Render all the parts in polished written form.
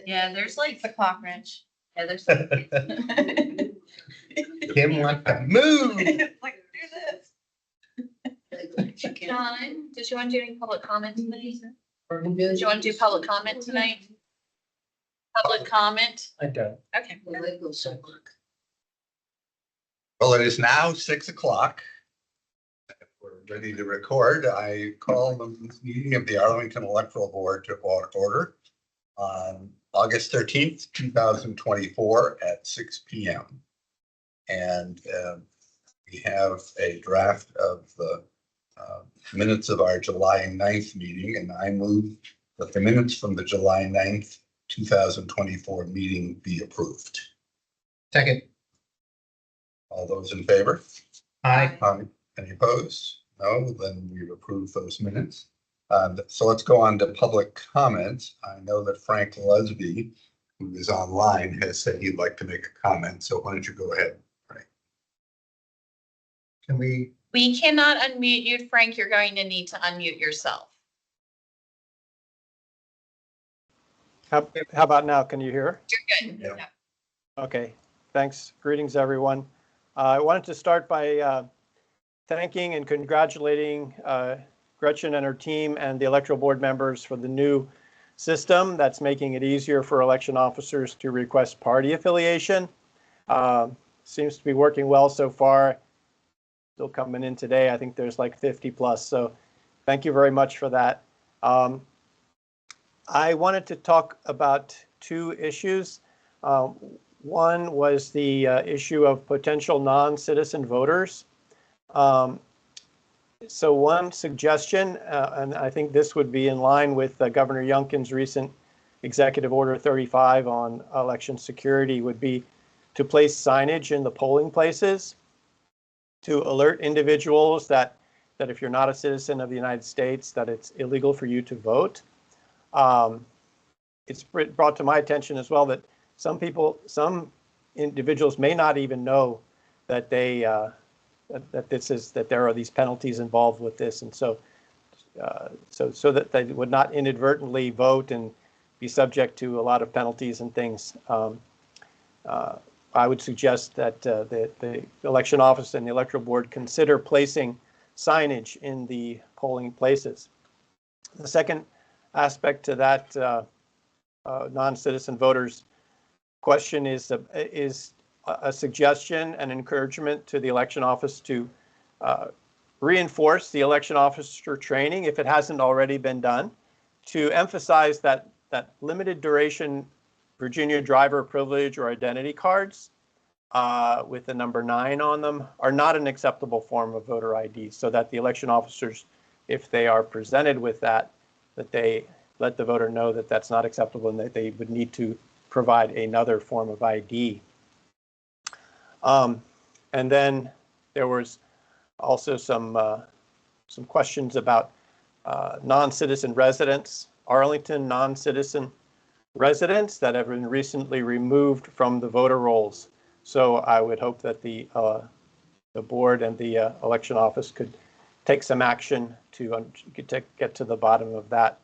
Yeah, there's like the clock wrench. yeah, there's Kim wants to move. Like, do this. John, did you want to do any public comment tonight? Did you want to do public comment tonight? Public comment? I don't. Okay. Well, it is now 6 o'clock. We're ready to record. I call the meeting of the Arlington Electoral Board to order on August 13th, 2024 at 6 p.m. And we have a draft of the minutes of our July 9th meeting, and I move that the minutes from the July 9th, 2024 meeting be approved. Second. All those in favor? Aye. Aye. Any opposed? No, then we've approved those minutes. So let's go on to public comments. I know that Frank Lusby, who is online, has said he'd like to make a comment. So why don't you go ahead, Frank? Can we? We cannot unmute you, Frank. You're going to need to unmute yourself. How about now? Can you hear? You're good. Yeah. Okay, thanks. Greetings, everyone. I wanted to start by thanking and congratulating Gretchen and her team and the electoral board members for the new system that's making it easier for election officers to request party affiliation. Seems to be working well so far. Still coming in today. I think there's like 50 plus. So thank you very much for that. I wanted to talk about two issues. One was the issue of potential non-citizen voters. So one suggestion, and I think this would be in line with Governor Youngkin's recent Executive Order 35 on election security, would be to place signage in the polling places to alert individuals that if you're not a citizen of the United States, that it's illegal for you to vote. It's brought to my attention as well that some individuals may not even know that they that there are these penalties involved with this, and so that they would not inadvertently vote and be subject to a lot of penalties and things. I would suggest that the election office and the electoral board consider placing signage in the polling places. The second aspect to that non-citizen voters question is a suggestion and encouragement to the election office to reinforce the election officer training, if it hasn't already been done, to emphasize that limited duration Virginia driver privilege or identity cards with the number 9 on them are not an acceptable form of voter ID, so that the election officers, if they are presented with that they let the voter know that that's not acceptable and that they would need to provide another form of ID. And then there was also some questions about non-citizen residents, Arlington non-citizen residents that have been recently removed from the voter rolls. So I would hope that the board and the election office could take some action to get to the bottom of that.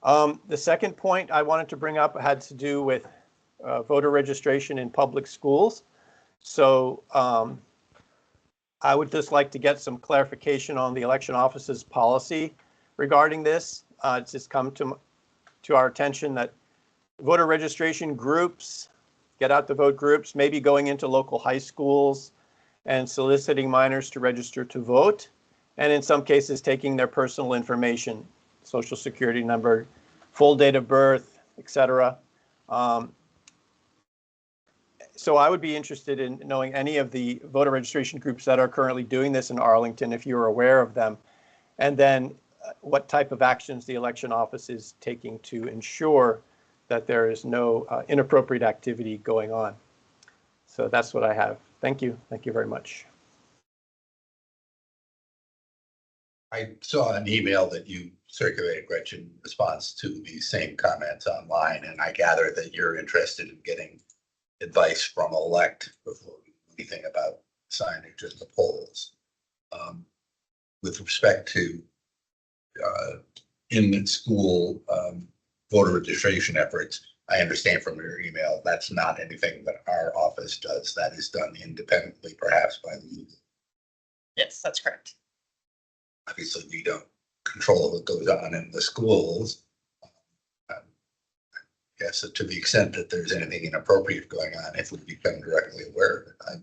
The second point I wanted to bring up had to do with voter registration in public schools. So I would just like to get some clarification on the election office's policy regarding this. It's just come to our attention that voter registration groups, get out the vote groups, may be going into local high schools and soliciting minors to register to vote, and in some cases taking their personal information, social security number, full date of birth, etc. So I would be interested in knowing any of the voter registration groups that are currently doing this in Arlington, if you're aware of them, and then what type of actions the election office is taking to ensure that there is no inappropriate activity going on. So that's what I have. Thank you. Thank you very much. I saw an email that you circulated, Gretchen, in response to these same comments online, and I gather that you're interested in getting advice from elect before anything about signage at the polls. With respect to in school voter registration efforts, I understand from your email, that's not anything that our office does. That is done independently, perhaps by the, Yes, that's correct. obviously, we don't control what goes on in the schools. Yes, to the extent that there's anything inappropriate going on, if we become directly aware of it, I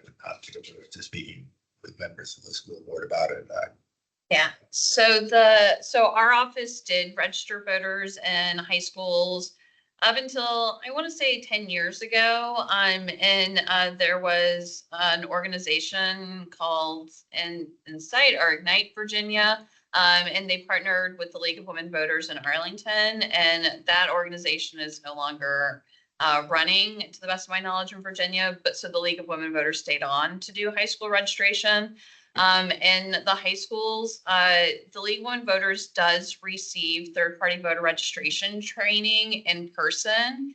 would not be averse to speaking with members of the school board about it. Yeah, so our office did register voters in high schools up until, I want to say 10 years ago. And there was an organization called Incite or Ignite Virginia. And they partnered with the League of Women Voters in Arlington, and that organization is no longer running, to the best of my knowledge, in Virginia. But so the League of Women Voters stayed on to do high school registration. In the high schools, the League of Women Voters does receive third-party voter registration training in person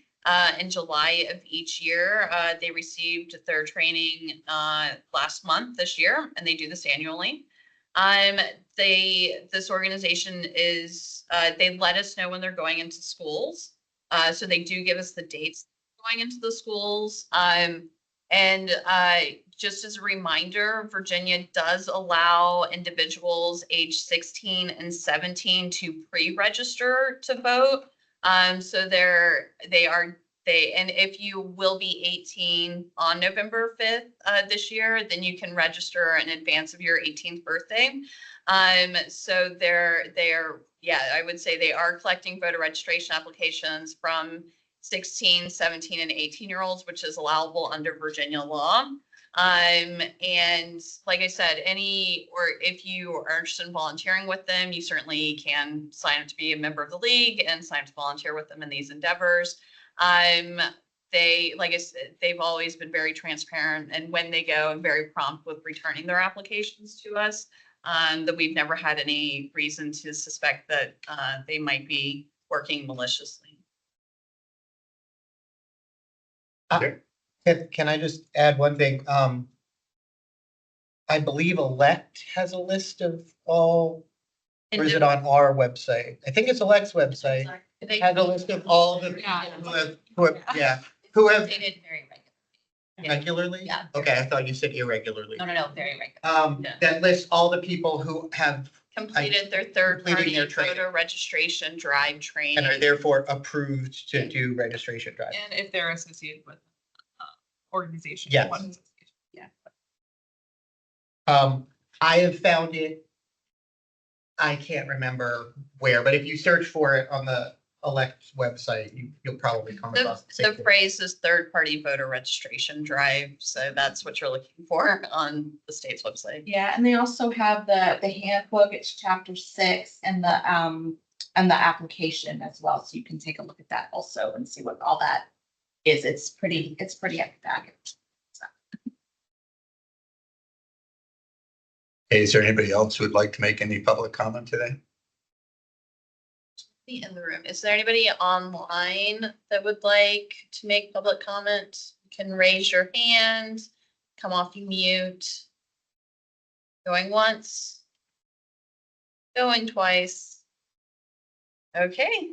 in July of each year. They received their training last month this year, and they do this annually. This organization is, they let us know when they're going into schools. So they do give us the dates going into the schools. And just as a reminder, Virginia does allow individuals age 16 and 17 to pre-register to vote. So and if you will be 18 on November 5th this year, then you can register in advance of your 18th birthday. So yeah, I would say they are collecting voter registration applications from 16, 17, and 18-year-olds, which is allowable under Virginia law. And like I said, or if you are interested in volunteering with them, you certainly can sign up to be a member of the league and sign up to volunteer with them in these endeavors. Like I said, they've always been very transparent, and when they go, and very prompt with returning their applications to us, that we've never had any reason to suspect that they might be working maliciously. Can I just add one thing? I believe Elect has a list of all, or is it on our website? I think it's Elect's website. It has a list of all the people who have They did very regularly. regularly? Yeah. Okay, I thought you said irregularly. No, very regular. Yeah. That lists all the people who have Completed their third-party Completing their training. voter registration drive training. and are therefore approved to do registration drives. And if they're associated with organization. Yes. one association. I have found it. I can't remember where, but if you search for it on the Elect website, you'll probably come across the same The thing. phrase is third-party voter registration drive, so that's what you're looking for on the state's website. Yeah, and they also have the handbook, it's chapter 6, and the application as well, so you can take a look at that also and see what all that is. It's pretty academic. Okay, is there anybody else who would like to make any public comment today? In the room, is there anybody online that would like to make public comment? You can raise your hand, come off mute. Going once. Going twice. Okay.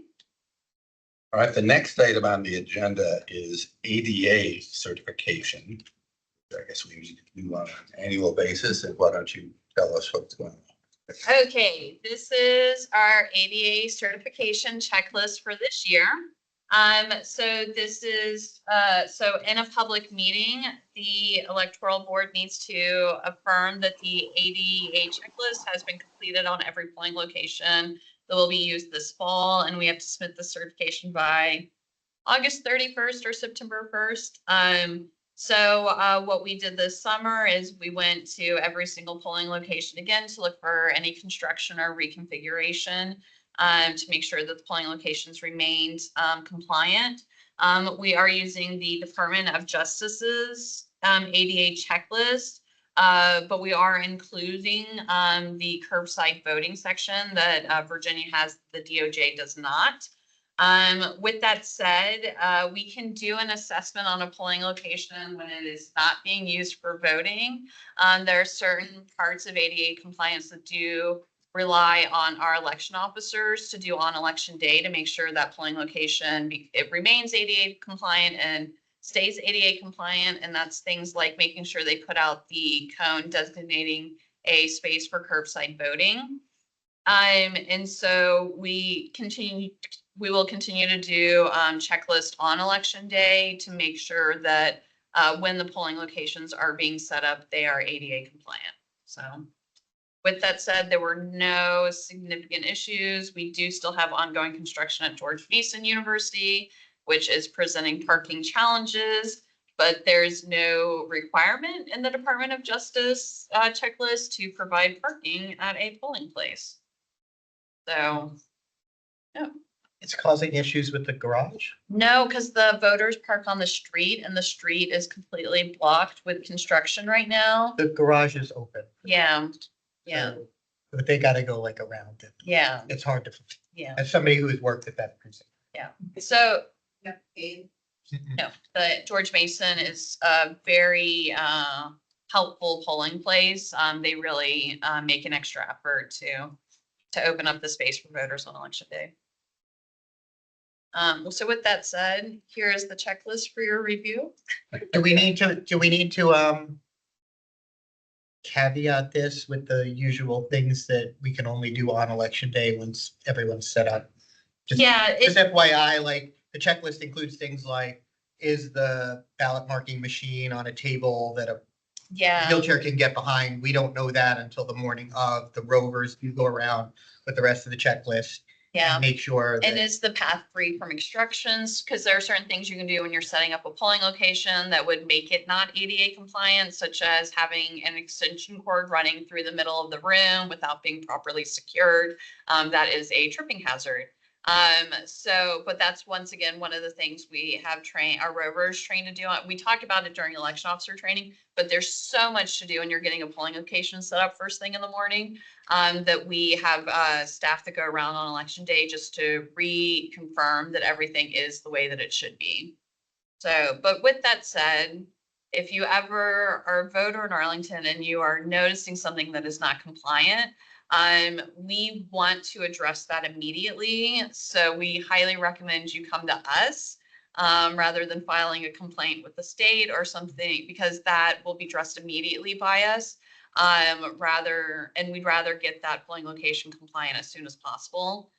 All right, the next item on the agenda is ADA certification. I guess we need to do on an annual basis, and why don't you tell us what's going on? Okay, this is our ADA certification checklist for this year. So this is, so in a public meeting, the electoral board needs to affirm that the ADA checklist has been completed on every polling location that will be used this fall, and we have to submit the certification by August 31st or September 1st. So what we did this summer is we went to every single polling location again to look for any construction or reconfiguration to make sure that the polling locations remained compliant. We are using the Department of Justice's ADA checklist, but we are including the curbside voting section that Virginia has, the DOJ does not. With that said, we can do an assessment on a polling location when it is not being used for voting. There are certain parts of ADA compliance that do rely on our election officers to do on election day to make sure that polling location, it remains ADA compliant and stays ADA compliant. And that's things like making sure they put out the cone designating a space for curbside voting. And so we will continue to do checklist on election day to make sure that when the polling locations are being set up, they are ADA compliant. So with that said, there were no significant issues. We do still have ongoing construction at George Mason University, which is presenting parking challenges, but there's no requirement in the Department of Justice checklist to provide parking at a polling place. So, no. It's causing issues with the garage. No, because the voters park on the street and the street is completely blocked with construction right now. The garage is open. Yeah, yeah, So- But they gotta go like around it. yeah, It's hard to, yeah. as somebody who has worked at that precinct. So, no, the George Mason is a very helpful polling place. They really make an extra effort to open up the space for voters on election day. So with that said, here is the checklist for your review. Do we need to caveat this with the usual things that we can only do on election day once everyone's set up? Just- Yeah, Just FYI, like the checklist includes things like, is the ballot marking machine on a table that a yeah, wheelchair can get behind? We don't know that until the morning of. The rovers do go around with the rest of the checklist. yeah. And make sure And that, is the path free from obstructions? Because there are certain things you can do when you're setting up a polling location that would make it not ADA compliant, such as having an extension cord running through the middle of the room without being properly secured. That is a tripping hazard. But that's once again, one of the things we have our rovers trained to do. We talked about it during election officer training, but there's so much to do when you're getting a polling location set up first thing in the morning. That we have staff that go around on election day just to reconfirm that everything is the way that it should be. So, but with that said, if you ever are a voter in Arlington and you are noticing something that is not compliant, we want to address that immediately. So we highly recommend you come to us rather than filing a complaint with the state or something, because that will be addressed immediately by us. And we'd rather get that polling location compliant as soon as possible,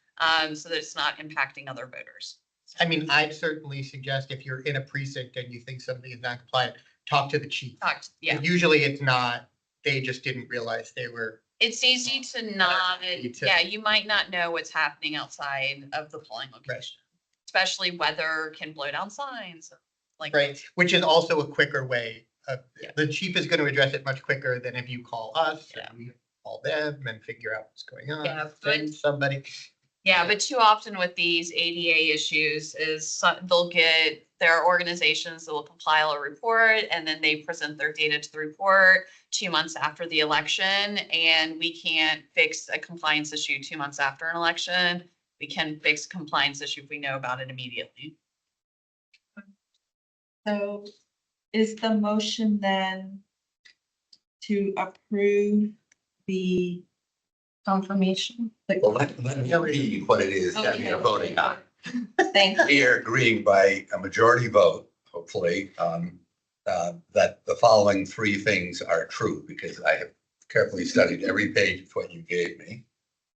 so that it's not impacting other voters. I mean, I'd certainly suggest if you're in a precinct and you think something is not compliant, talk to the chief. Yeah, Usually it's not, they just didn't realize they were. it's easy to not, You too. yeah, you might not know what's happening outside of the polling location. Especially weather can blow down signs, like. Right, which is also a quicker way. Yeah. The chief is going to address it much quicker than if you call us Yeah. and we call them and figure out what's going on. Yeah, Send somebody. Yeah, but too often with these ADA issues is there are organizations that will compile a report and then they present their data to the report 2 months after the election. And we can't fix a compliance issue 2 months after an election. We can fix a compliance issue if we know about it immediately. So is the motion then to approve the confirmation? Well, let me read what it is that we are voting on. Thank you. We are agreeing by a majority vote, hopefully, that the following three things are true, because I have carefully studied every page of what you gave me.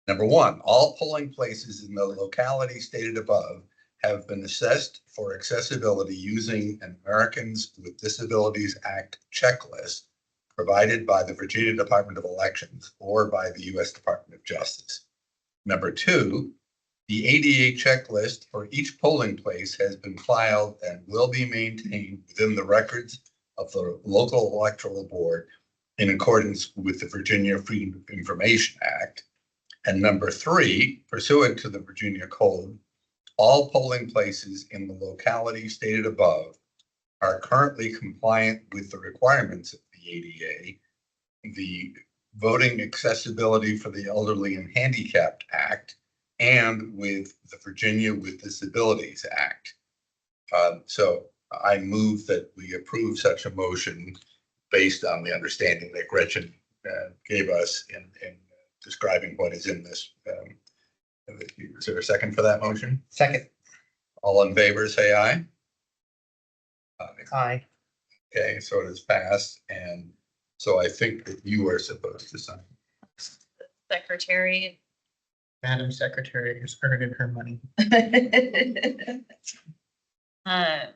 Number one, all polling places in the locality stated above have been assessed for accessibility using an Americans with Disabilities Act checklist provided by the Virginia Department of Elections or by the U.S. Department of Justice. Number two, the ADA checklist for each polling place has been filed and will be maintained within the records of the local electoral board in accordance with the Virginia Freedom of Information Act. And number three, pursuant to the Virginia Code, all polling places in the locality stated above are currently compliant with the requirements of the ADA, the Voting Accessibility for the Elderly and Handicapped Act, and with the Virginia with Disabilities Act. So I move that we approve such a motion based on the understanding that Gretchen gave us in describing what is in this. Is there a second for that motion? Second, All in favor, say aye. aye. Okay, so it is passed, and so I think that you are supposed to sign. Secretary. Madam Secretary has earned her money. Uh, I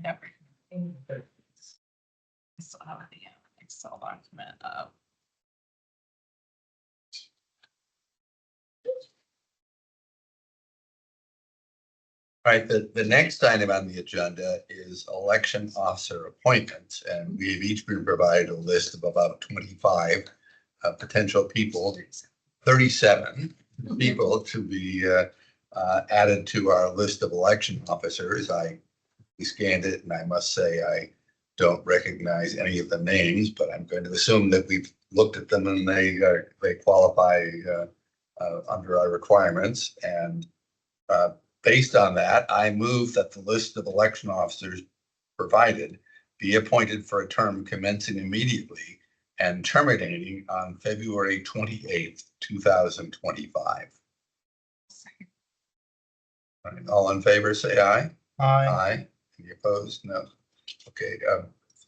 never. I still have the Excel document up. All right, the next item on the agenda is election officer appointments, and we have each been provided a list of about 25 potential people, 37 people to be added to our list of election officers. I scanned it, and I must say I don't recognize any of the names, but I'm going to assume that we've looked at them and they qualify under our requirements. And based on that, I move that the list of election officers provided be appointed for a term commencing immediately and terminating on February 28th, 2025. All right, all in favor, say aye. Aye. Aye. Any opposed? No. Okay,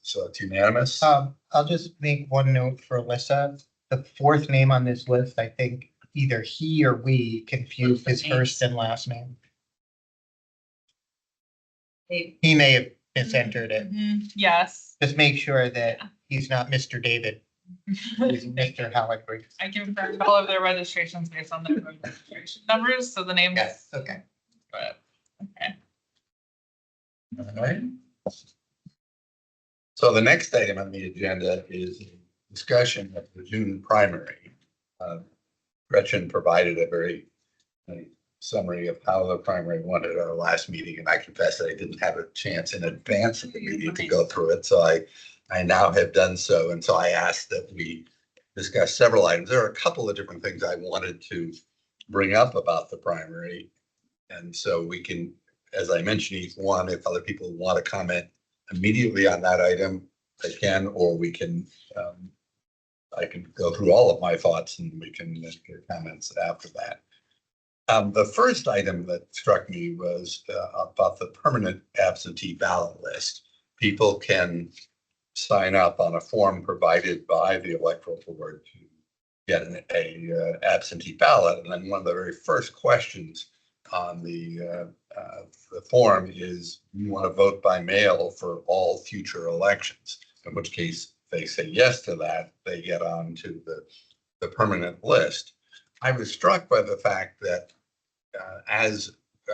so it's unanimous. I'll just make one note for Alyssa. The fourth name on this list, I think either he or we confused his first and last name. they- He may have misentered it. Yes. Just make sure that he's not Mr. David, he's Mr. Howard Briggs. I confirmed all of their registrations based on their registration numbers, so the names. Yes, okay. But, okay. All right. So the next item on the agenda is a discussion of the June primary. Gretchen provided a very summary of how the primary went at our last meeting, and I confess that I didn't have a chance in advance of the meeting to go through it. So I now have done so, and so I asked that we discuss several items. There are a couple of different things I wanted to bring up about the primary, and so we can, as I mentioned, each one, if other people want to comment immediately on that item, they can, or we can, I can go through all of my thoughts and we can get comments after that. The first item that struck me was about the permanent absentee ballot list. People can sign up on a form provided by the electoral board to get a absentee ballot. And then one of the very first questions on the form is, you want to vote by mail for all future elections, in which case they say yes to that, they get on to the permanent list. I was struck by the fact that as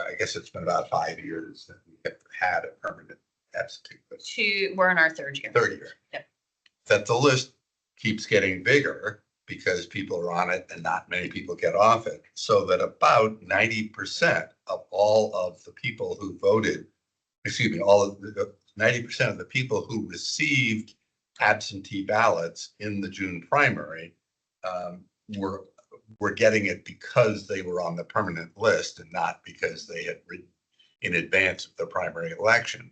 I guess it's been about 5 years that we have had a permanent absentee list. We're in our third year. Third year. Yep. That the list keeps getting bigger because people are on it and not many people get off it. So that about 90% of all of the people who voted, all of the 90% of the people who received absentee ballots in the June primary were getting it because they were on the permanent list and not because they had written in advance of the primary election.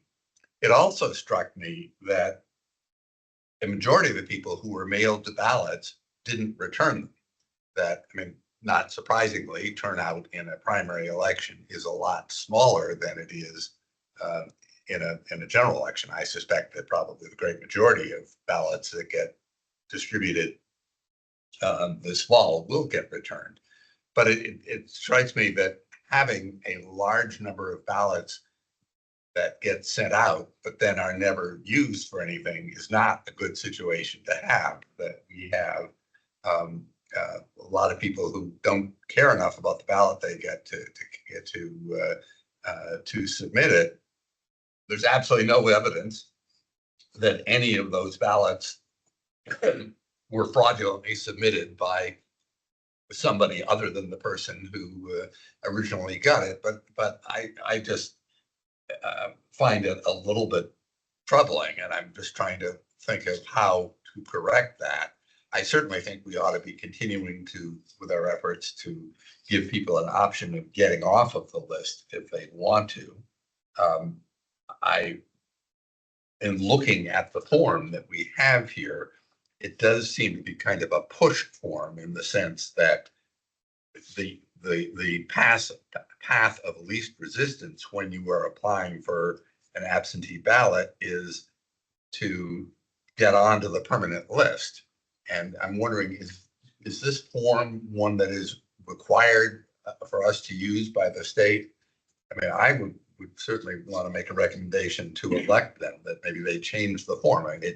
It also struck me that the majority of the people who were mailed the ballots didn't return them. That, I mean, not surprisingly, turnout in a primary election is a lot smaller than it is in a general election. I suspect that probably the great majority of ballots that get distributed this fall will get returned. But it strikes me that having a large number of ballots that get sent out, but then are never used for anything is not a good situation to have. That we have a lot of people who don't care enough about the ballot they get to submit it. There's absolutely no evidence that any of those ballots were fraudulently submitted by somebody other than the person who originally got it. But I just find it a little bit troubling, and I'm just trying to think of how to correct that. I certainly think we ought to be continuing with our efforts to give people an option of getting off of the list if they want to. In looking at the form that we have here, it does seem to be kind of a push form in the sense that the path of least resistance when you are applying for an absentee ballot is to get onto the permanent list. And I'm wondering, is this form one that is required for us to use by the state? I mean, I would certainly want to make a recommendation to elect them that maybe they change the form. I mean,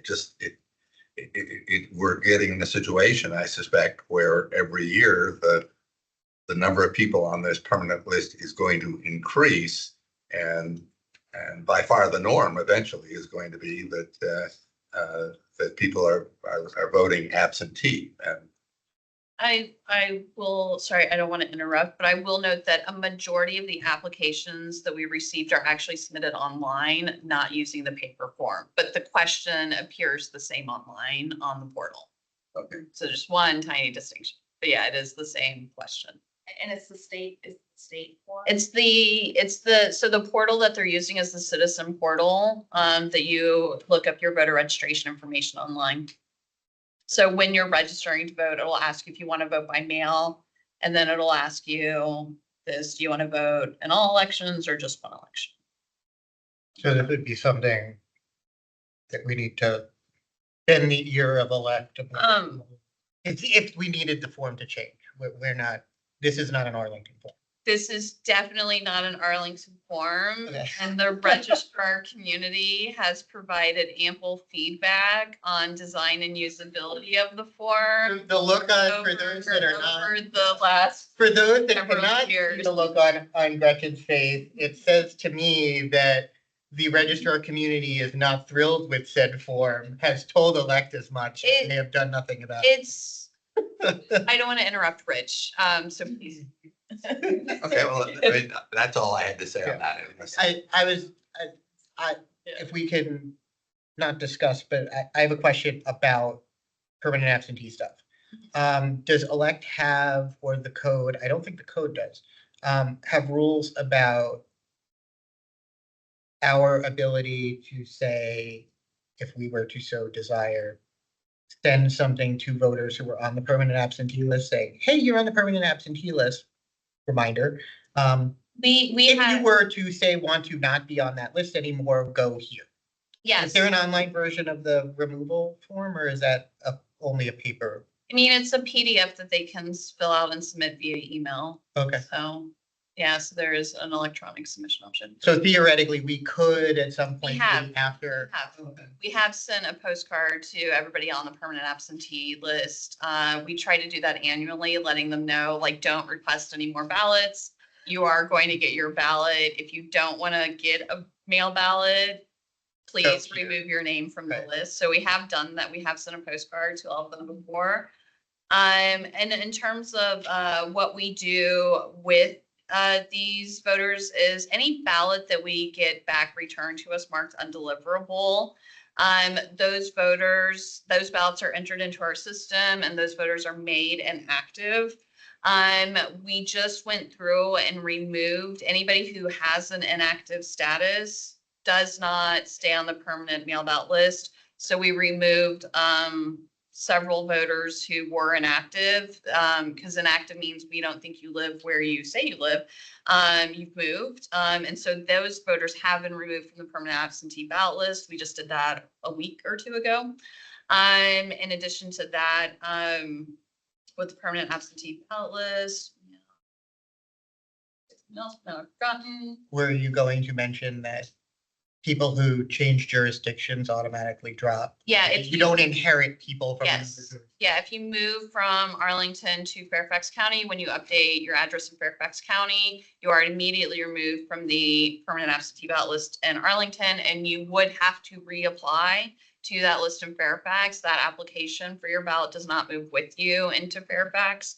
we're getting in a situation, I suspect, where every year the number of people on this permanent list is going to increase, and by far the norm eventually is going to be that people are voting absentee. And I will, sorry, I don't want to interrupt, but I will note that a majority of the applications that we received are actually submitted online, not using the paper form, but the question appears the same online on the portal. okay, So just one tiny distinction, but yeah, it is the same question. And it's the state form? It's so the portal that they're using is the citizen portal, that you look up your voter registration information online. So when you're registering to vote, it'll ask you if you want to vote by mail, and then it'll ask you this, do you want to vote in all elections or just one election? So this would be something that we need to, in the year of elect. If we needed the form to change, we're not, this is not an Arlington form. This is definitely not an Arlington form, Okay. and the registrar community has provided ample feedback on design and usability of the form. The look on, for those that are Over not, the last, for those that several cannot see years. the look on Gretchen's face, it says to me that the registrar community is not thrilled with said form, has told elect as much, and they have done nothing about it. it's, I don't want to interrupt Rich, so please. okay, well, I mean, that's all I had to say on that. If we can not discuss, but I have a question about permanent absentee stuff. Does elect have, or the code, I don't think the code does, have rules about our ability to say, if we were to so desire, send something to voters who are on the permanent absentee list saying, hey, you're on the permanent absentee list, reminder. We If have, you were to say want to not be on that list anymore, go here. yes. Is there an online version of the removal form, or is that only a paper? I mean, it's a PDF that they can fill out and submit via email. Okay. So, yeah, so there is an electronic submission option. So theoretically, we could at some point have. after. Okay. We have sent a postcard to everybody on the permanent absentee list. We try to do that annually, letting them know, like, don't request any more ballots. You are going to get your ballot. If you don't want to get a mail ballot, please remove your name from the list. So we have done that. We have sent a postcard to all of them before. And in terms of what we do with these voters is any ballot that we get back returned to us marked undeliverable. Those ballots are entered into our system, and those voters are made inactive. We just went through and removed anybody who has an inactive status, does not stay on the permanent mailed out list. So we removed several voters who were inactive, because inactive means we don't think you live where you say you live. You've moved. And so those voters have been removed from the permanent absentee ballot list. We just did that a week or two ago. In addition to that, with the permanent absentee ballot list, no, I've forgotten. Were you going to mention that people who change jurisdictions automatically drop? Yeah, if You don't inherit people from. Yes. Yeah, if you move from Arlington to Fairfax County, when you update your address in Fairfax County, you are immediately removed from the permanent absentee ballot list in Arlington, and you would have to reapply to that list in Fairfax. That application for your ballot does not move with you into Fairfax.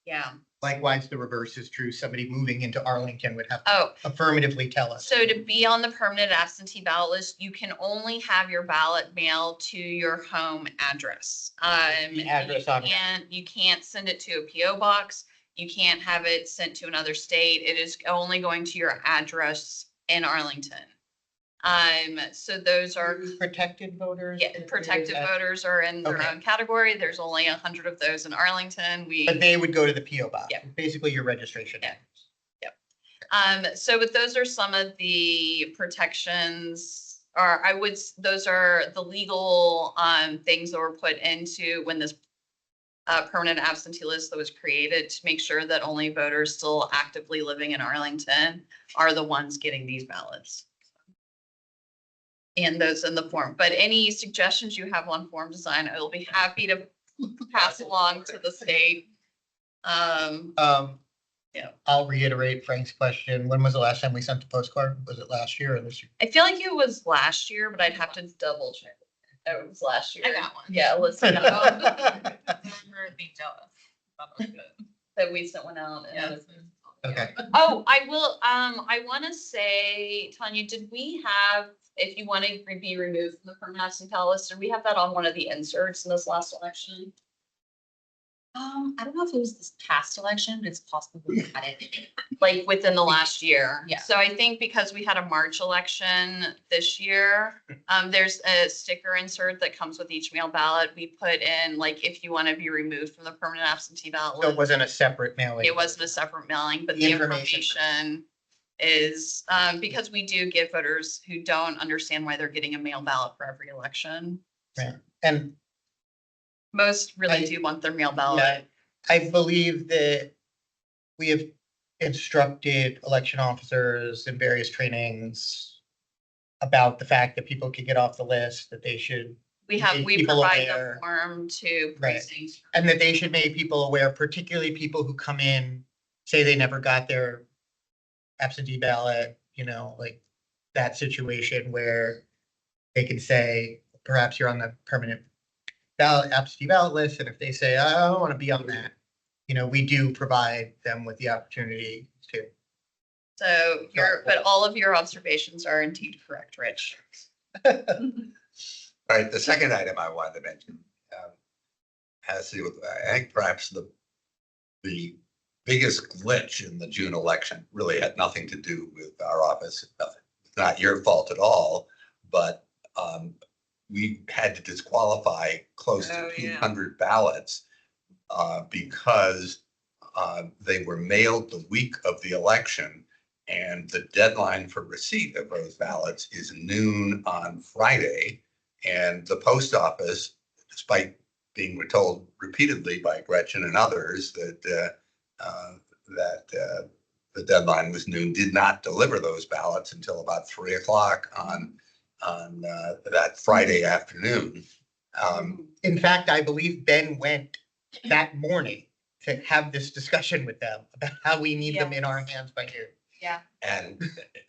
Yeah, Likewise, the reverse is true. Somebody moving into Arlington would have to Oh, affirmatively tell us. so to be on the permanent absentee ballot list, you can only have your ballot mailed to your home address. The address on it. And you can't send it to a PO box. You can't have it sent to another state. It is only going to your address in Arlington. So those are, Protected voters? yeah, protected voters are in their Okay. own category. There's only 100 of those in Arlington. But they would go to the PO box. Yeah. Basically your registration. Yeah. So but those are some of the protections, or those are the legal, things that were put into when this permanent absentee list that was created to make sure that only voters still actively living in Arlington are the ones getting these ballots. And those in the form, but any suggestions you have on form design, I will be happy to pass along to the state. Yeah. I'll reiterate Frank's question. When was the last time we sent a postcard? Was it last year or this year? I feel like it was last year, but I'd have to double check. It was last year. I got one. Yeah, listen, Remember being jealous. Thought it was good. that we sent one out. And Yes. Okay. Oh, I will, I want to say, Tanya, did we have, if you want to be removed from the permanent absentee ballot list, did we have that on one of the inserts in this last election? I don't know if it was this past election, but it's possible we had it. Like within the last year? Yeah. So I think because we had a March election this year, there's a sticker insert that comes with each mail ballot. We put in, like, if you want to be removed from the permanent absentee ballot So it list. wasn't a separate mailing. It wasn't a separate mailing, but The the information. information is, because we do give voters who don't understand why they're getting a mail ballot for every election. Right. And Most really I- do want their mail yeah, ballot. I believe that we have instructed election officers in various trainings about the fact that people can get off the list, that they should, We make we people provide aware. the form to Right. precincts. and that they should make people aware, particularly people who come in, say they never got their absentee ballot, like that situation where they can say, perhaps you're on the permanent ballot, absentee ballot list, and if they say, I don't want to be on that, we do provide them with the opportunity to. So but all of your observations are indeed correct, Rich. All right, the second item I wanted to mention has to do with, I think perhaps the biggest glitch in the June election really had nothing to do with our office. It's not your fault at all, but we had to disqualify close to Oh, yeah. 200 ballots because they were mailed the week of the election, and the deadline for receipt of those ballots is noon on Friday. And the post office, despite being told repeatedly by Gretchen and others that the deadline was noon, did not deliver those ballots until about 3 o'clock on that Friday afternoon. In fact, I believe Ben went that morning to have this discussion with them about how we need them in our hands by noon. Yeah. And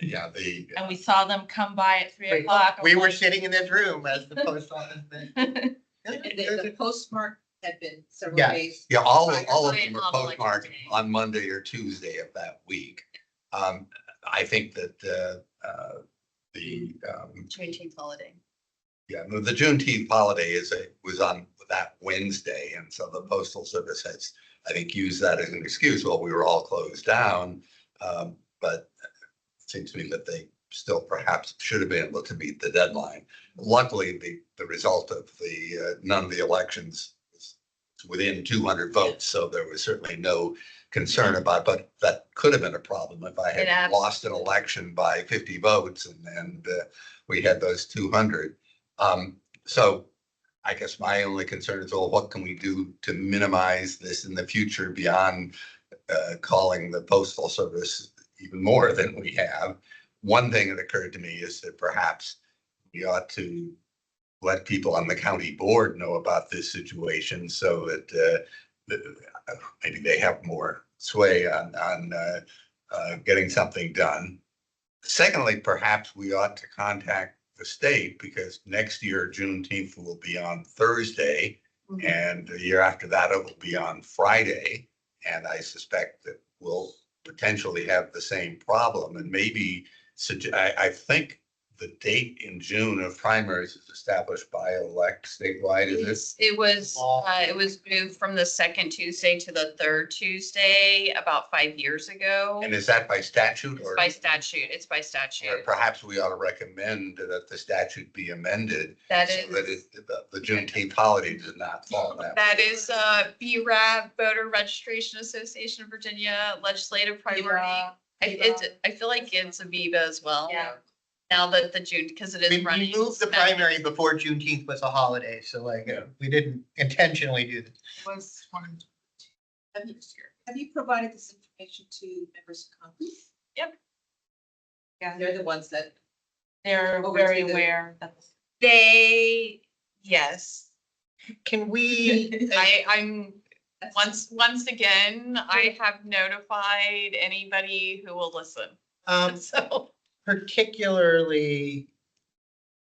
yeah, And we saw them come by at 3 o'clock. We were sitting in this room as the post office. And the postmark had been several Yeah. days. yeah, all prior. of Right, them were on election postmarked day. on Monday or Tuesday of that week. I think that the Juneteenth holiday. yeah, no, the Juneteenth holiday was on that Wednesday, and so the Postal Service has, I think, used that as an excuse. Well, we were all closed down, but it seems to me that they still perhaps should have been able to meet the deadline. Luckily, the result of none of the elections was within 200 votes, so there was certainly no concern about, but that could have been a problem if I It had lost an absolutely- election by 50 votes and we had those 200. So I guess my only concern is, well, what can we do to minimize this in the future beyond calling the Postal Service even more than we have? One thing that occurred to me is that perhaps we ought to let people on the county board know about this situation so that maybe they have more sway on getting something done. Secondly, perhaps we ought to contact the state, because next year Juneteenth will be on Thursday, and the year after that it will be on Friday. And I suspect that we'll potentially have the same problem and maybe, I think the date in June of primaries is established by elect statewide, is it? It was moved from the second Tuesday to the third Tuesday about 5 years ago. And is that by statute It's or? by statute. It's by Or statute. perhaps we ought to recommend that the statute be amended. That so that is, the Juneteenth holiday does not fall that. that is, BRAV, Voter Registration Association of Virginia Legislative Priority. I feel like it's Aviva as well. Yeah. Now that the June, because it is We running. moved the primary before Juneteenth was a holiday, so like, we didn't intentionally do this. Was one. Have you provided this information to members of Congress? Yep. Yeah, they're the ones that. They're Over very to the- aware that. Yes, Can we, I'm, once again, I have notified anybody who will listen. So, particularly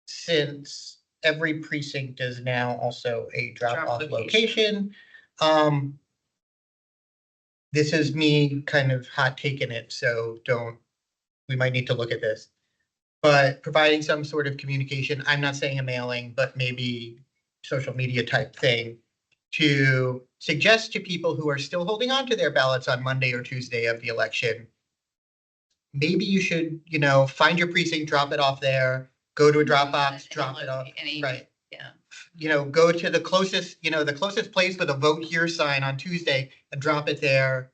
since every precinct is now also a drop-off Drop location. This is me kind of hot taking it, so we might need to look at this. But providing some sort of communication, I'm not saying a mailing, but maybe social media type thing to suggest to people who are still holding on to their ballots on Monday or Tuesday of the election, maybe you should, find your precinct, drop it off there, go to a drop box, drop it off, right? Yeah. Go to the closest place with a vote here sign on Tuesday and drop it there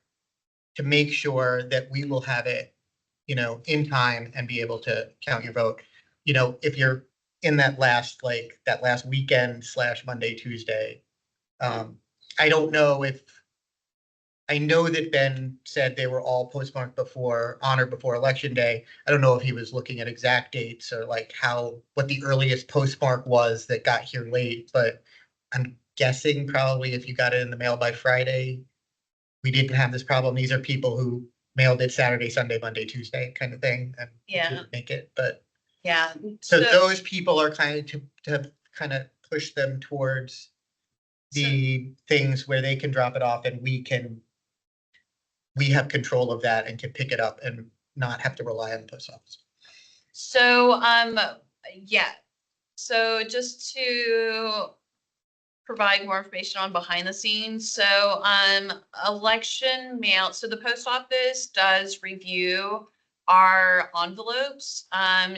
to make sure that we will have it, in time and be able to count your vote. If you're in that last weekend / Monday, Tuesday. I don't know I know that Ben said they were all postmarked honored before Election Day. I don't know if he was looking at exact dates or what the earliest postmark was that got here late, but I'm guessing probably if you got it in the mail by Friday, we didn't have this problem. These are people who mailed it Saturday, Sunday, Monday, Tuesday kind of thing and Yeah. didn't make it, but Yeah. so those people are to kind of push them towards the things where they can drop it off and we have control of that and can pick it up and not have to rely on the post office. So, yeah. So just to provide more information on behind the scenes. So, election mail. So the post office does review our envelopes,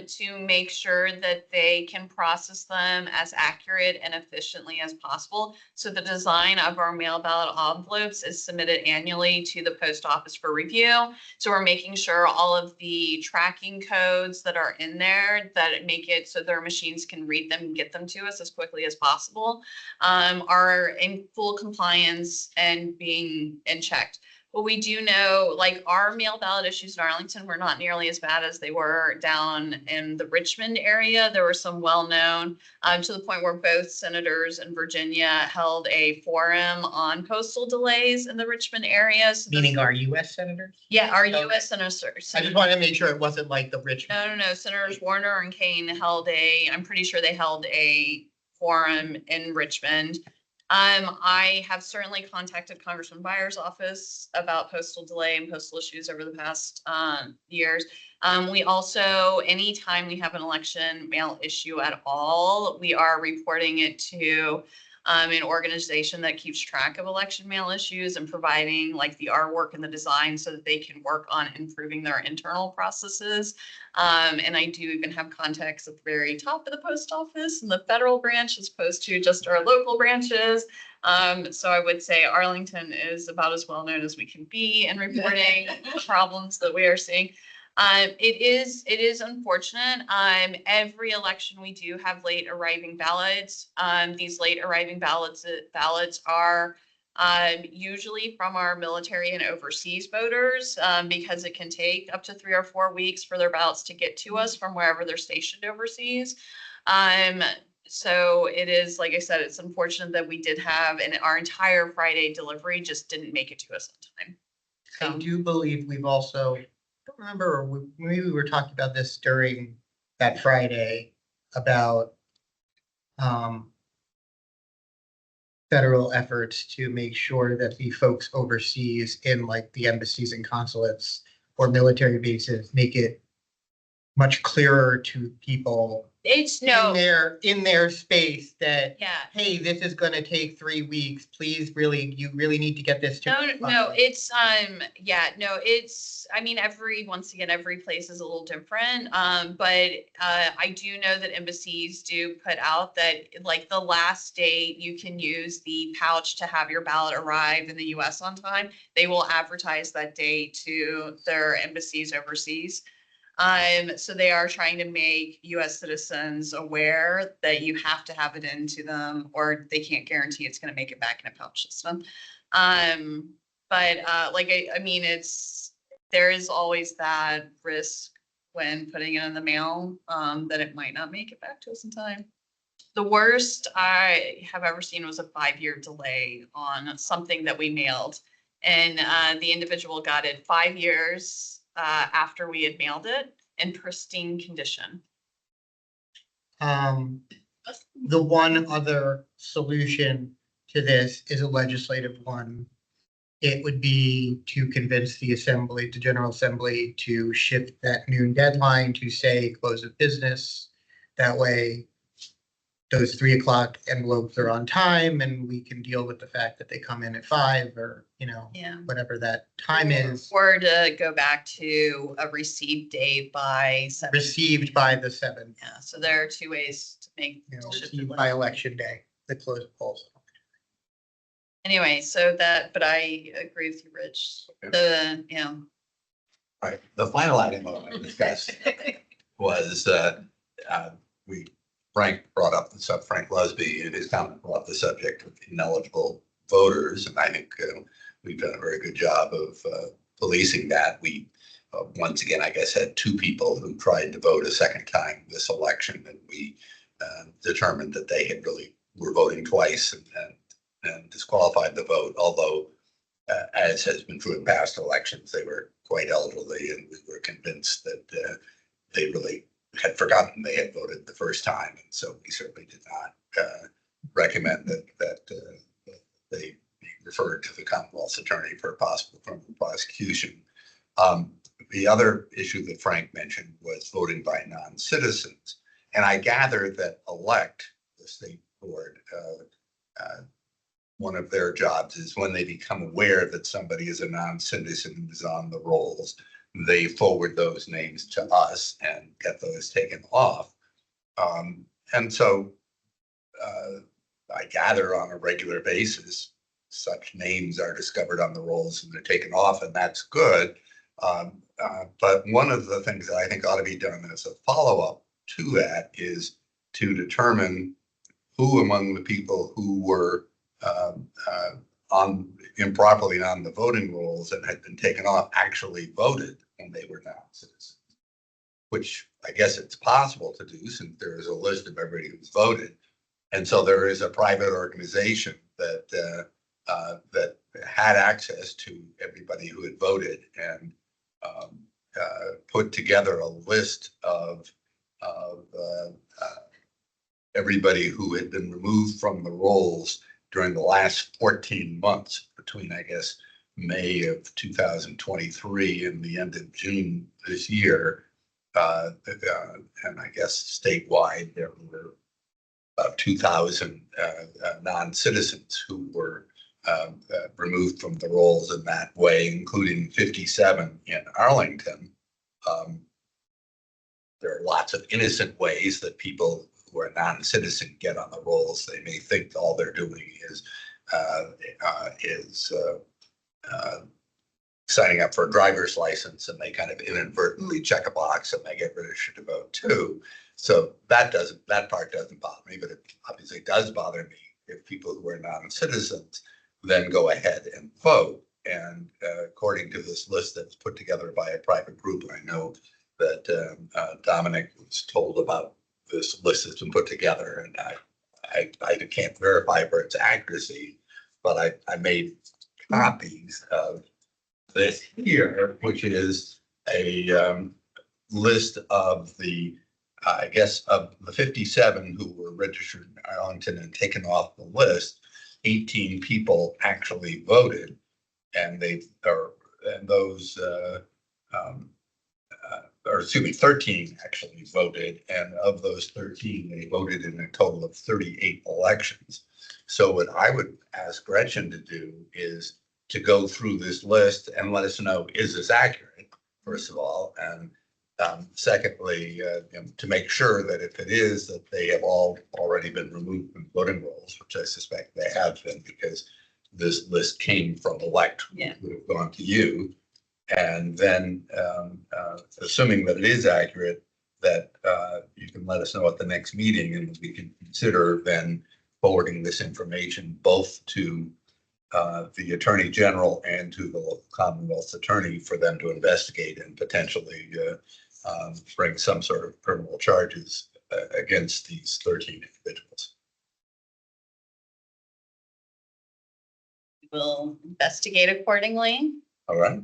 to make sure that they can process them as accurate and efficiently as possible. So the design of our mail ballot envelopes is submitted annually to the post office for review. So we're making sure all of the tracking codes that are in there that make it so their machines can read them and get them to us as quickly as possible, are in full compliance and being checked. But we do know, our mail ballot issues in Arlington were not nearly as bad as they were down in the Richmond area. There were some well-known, to the point where both senators in Virginia held a forum on postal delays in the Richmond area. So Meaning our US senators? Yeah, our Okay. US senators. I just wanted to make sure it wasn't like the Richmond. No. Senators Warner and Kane I'm pretty sure they held a forum in Richmond. I have certainly contacted Congressman Byers' office about postal delay and postal issues over the past years. We also, anytime we have an election mail issue at all, we are reporting it to an organization that keeps track of election mail issues and providing the artwork and the design so that they can work on improving their internal processes. And I do even have contacts at the very top of the post office and the federal branch as opposed to just our local branches. So I would say Arlington is about as well known as we can be in reporting the problems that we are seeing. It is unfortunate. Every election we do have late arriving ballots. These late arriving ballots are usually from our military and overseas voters, because it can take up to 3 or 4 weeks for their ballots to get to us from wherever they're stationed overseas. So it is, like I said, it's unfortunate that we did have our entire Friday delivery just didn't make it to us in time. I do believe we've also, I don't remember, maybe we were talking about this during that Friday about federal efforts to make sure that the folks overseas in like the embassies and consulates or military bases make it much clearer to people It's in no, their space that, yeah. hey, this is gonna take 3 weeks. Please, you really need to get this to. No, it's, yeah, no, it's, I mean, once again, every place is a little different. But, I do know that embassies do put out that like the last date you can use the pouch to have your ballot arrive in the US on time. They will advertise that date to their embassies overseas. So they are trying to make US citizens aware that you have to have it into them, or they can't guarantee it's gonna make it back in a pouch system. But like, I mean, there is always that risk when putting it in the mail, that it might not make it back to us in time. The worst I have ever seen was a 5-year delay on something that we mailed. And the individual got it 5 years after we had mailed it in pristine condition. The one other solution to this is a legislative one. It would be to convince the General Assembly to shift that noon deadline to say close of business. That way, those 3 o'clock envelopes are on time and we can deal with the fact that they come in at 5 or, Yeah. whatever that time is. Or to go back to a receipt date by 7. Received by the 7th, Yeah, so there are 2 ways to make. to shift the received by list. election day, the close of polls. Anyway, but I agree with you, Rich. Right, the final item I want to discuss was, Frank brought up Frank Lusby in his comment brought up the subject of ineligible voters, and I think we've done a very good job of policing that. We once again, I guess, had 2 people who tried to vote a second time this election, and we determined that they had really were voting twice and disqualified the vote. Although, as has been true in past elections, they were quite elderly, and we were convinced that they really had forgotten they had voted the first time, and so we certainly did not recommend that they be referred to the Commonwealth's attorney for a possible criminal prosecution. The other issue that Frank mentioned was voting by non-citizens, and I gather that elect, the state board, one of their jobs is when they become aware that somebody is a non-citizen who is on the rolls, they forward those names to us and get those taken off. And so I gather on a regular basis, such names are discovered on the rolls and they're taken off, and that's good. But one of the things that I think ought to be done as a follow-up to that is to determine who among the people who were improperly on the voting rolls and had been taken off actually voted when they were non-citizens, which I guess it's possible to do since there is a list of everybody who's voted. And so there is a private organization that had access to everybody who had voted and put together a list of everybody who had been removed from the rolls during the last 14 months between, I guess, May of 2023 and the end of June this year. And I guess statewide, there were about 2,000 non-citizens who were removed from the rolls in that way, including 57 in Arlington. There are lots of innocent ways that people who are non-citizen get on the rolls. They may think all they're doing is signing up for a driver's license, and they kind of inadvertently check a box and they get registered to vote too. So that part doesn't bother me, but it obviously does bother me if people who are non-citizens then go ahead and vote. And according to this list that's put together by a private group, I know that Dominic was told about this list that's been put together, and I can't verify for its accuracy, but I made copies of this here, which is a list of I guess of the 57 who were registered in Arlington and taken off the list. 18 people actually voted, and those, or excuse me, 13 actually voted, and of those 13, they voted in a total of 38 elections. So what I would ask Gretchen to do is to go through this list and let us know, is this accurate, first of all? And secondly, to make sure that if it is, that they have all already been removed from voting rolls, which I suspect they have been, because this list came from elect, Yeah. would have gone to you. And then, assuming that it is accurate, that you can let us know at the next meeting, and we can consider then forwarding this information both to the Attorney General and to the local Commonwealth's attorney for them to investigate and potentially bring some sort of criminal charges against these 13 individuals. We'll investigate accordingly All right?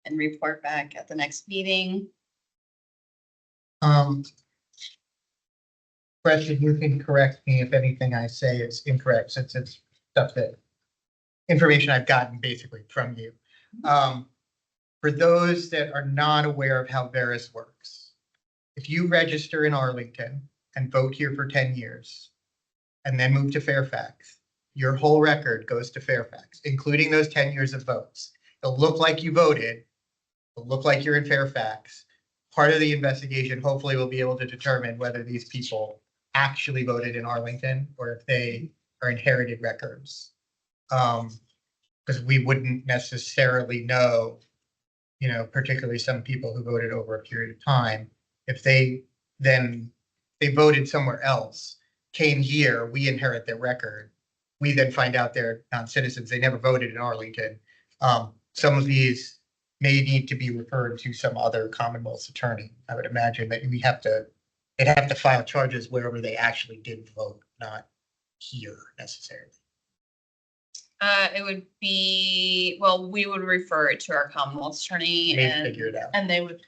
and report back at the next meeting. Gretchen, you can correct me if anything I say is incorrect, since it's stuff that information I've gotten basically from you. For those that are not aware of how Veris works, if you register in Arlington and vote here for 10 years and then move to Fairfax, your whole record goes to Fairfax, including those 10 years of votes. It'll look like you voted. It'll look like you're in Fairfax. Part of the investigation hopefully will be able to determine whether these people actually voted in Arlington or if they are inherited records. Because we wouldn't necessarily know, particularly some people who voted over a period of time, if they voted somewhere else, came here, we inherit their record. We then find out they're non-citizens. They never voted in Arlington. Some of these may need to be referred to some other Commonwealth's attorney. I would imagine that they'd have to file charges wherever they actually did vote, not here necessarily. It would be, well, we would refer it to our Commonwealth attorney They and figure it out. And they would,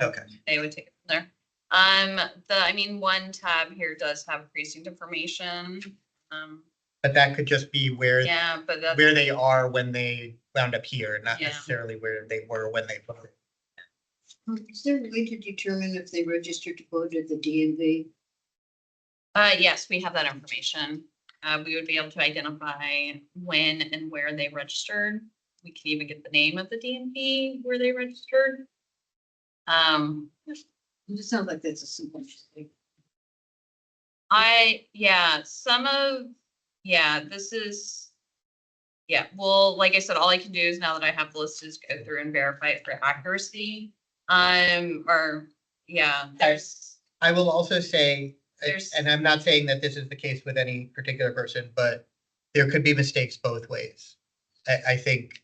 Okay. they would take it from there. One tab here does have precinct information. But that could just be where Yeah, but that's, where they are when they wound up here, not Yeah. necessarily where they were when they voted. Is there a way to determine if they registered to vote at the DMV? yes, we have that information. We would be able to identify when and where they registered. We can even get the name of the DMV where they registered. It just sounds like that's a simple thing. This is, well, like I said, all I can do is now that I have the list is go through and verify it for accuracy. There's, I will also say, There's- and I'm not saying that this is the case with any particular person, but there could be mistakes both ways. I think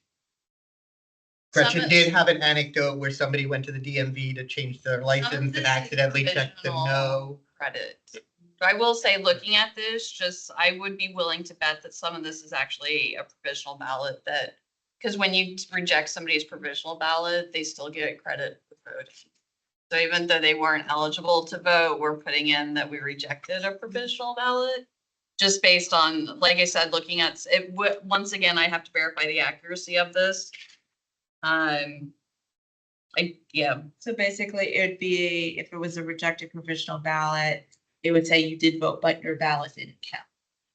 Gretchen Some- did have an anecdote where somebody went to the DMV to change their license this and accidentally is checked the provisional. no. credit. I will say, looking at this, I would be willing to bet that some of this is actually a provisional ballot because when you reject somebody's provisional ballot, they still get credit for voting. So even though they weren't eligible to vote, we're putting in that we rejected a provisional ballot. Just based on, like I said, looking at it, once again, I have to verify the accuracy of this. so basically it'd be, if it was a rejected provisional ballot, it would say you did vote, but your ballot didn't count.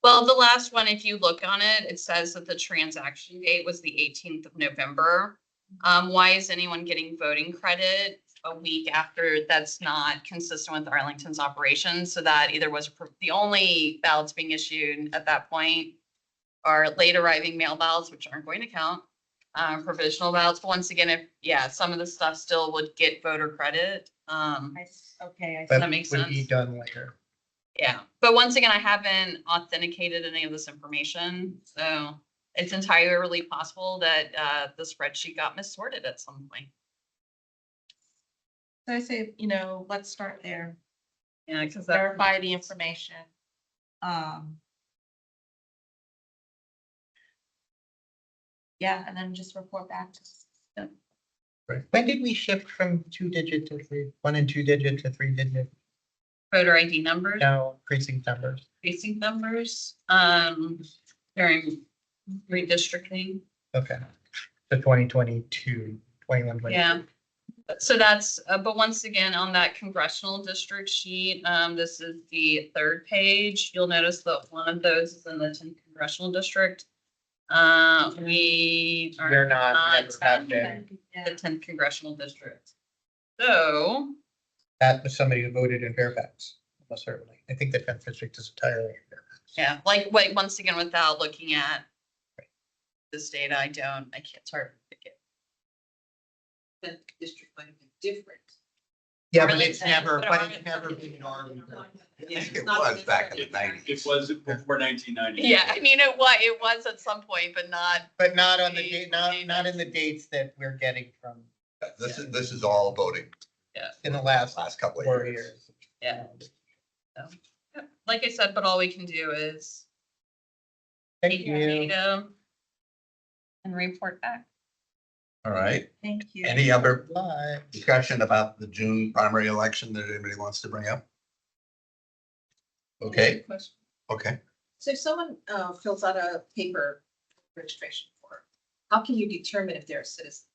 Well, the last one, if you look on it, it says that the transaction date was the 18th of November. Why is anyone getting voting credit a week after? That's not consistent with Arlington's operations. So that either was the only ballots being issued at that point are late arriving mail ballots, which aren't going to count. Provisional ballots. But once again, some of the stuff still would get voter credit. Okay, But That makes would be sense. done later. Yeah, but once again, I haven't authenticated any of this information, so it's entirely possible that the spreadsheet got missorted at some point. So I say, let's start there, Yeah, because verify the information. Yeah, and then just report back to us. When did we shift from 2-digit to 1 and 2-digit to 3-digit? voter ID numbers, No, precinct numbers. precinct numbers, during redistricting. Okay. The 2022, 21, 22. Yeah. So that's, but once again, on that congressional district sheet, this is the third page. You'll notice that one of those is in the 10th congressional district. We are We're not, never have in been. the 10th congressional district. So, That was somebody who voted in Fairfax, almost certainly. I think the 10th district is entirely in Fairfax. yeah, like, wait, once again, without looking at this data, I can't, it's hard to pick it. The district might have been different. Yeah, but Arlington, it's never, but but it's Arlington- never been in Arlington. I think it was back in the nineties. It was before 1990. Yeah, I mean, it was at some point, but not, But not on the date, not in the dates that we're getting from This is all voting in the last couple of 4 years. years. yeah. So, yeah, like I said, but all we can do is Thank take you. data and report back. All right. Thank you. Any other Bye. discussion about the June primary election that anybody wants to bring up? Okay, Question. okay. So if someone fills out a paper registration form, how can you determine if they're a citizen?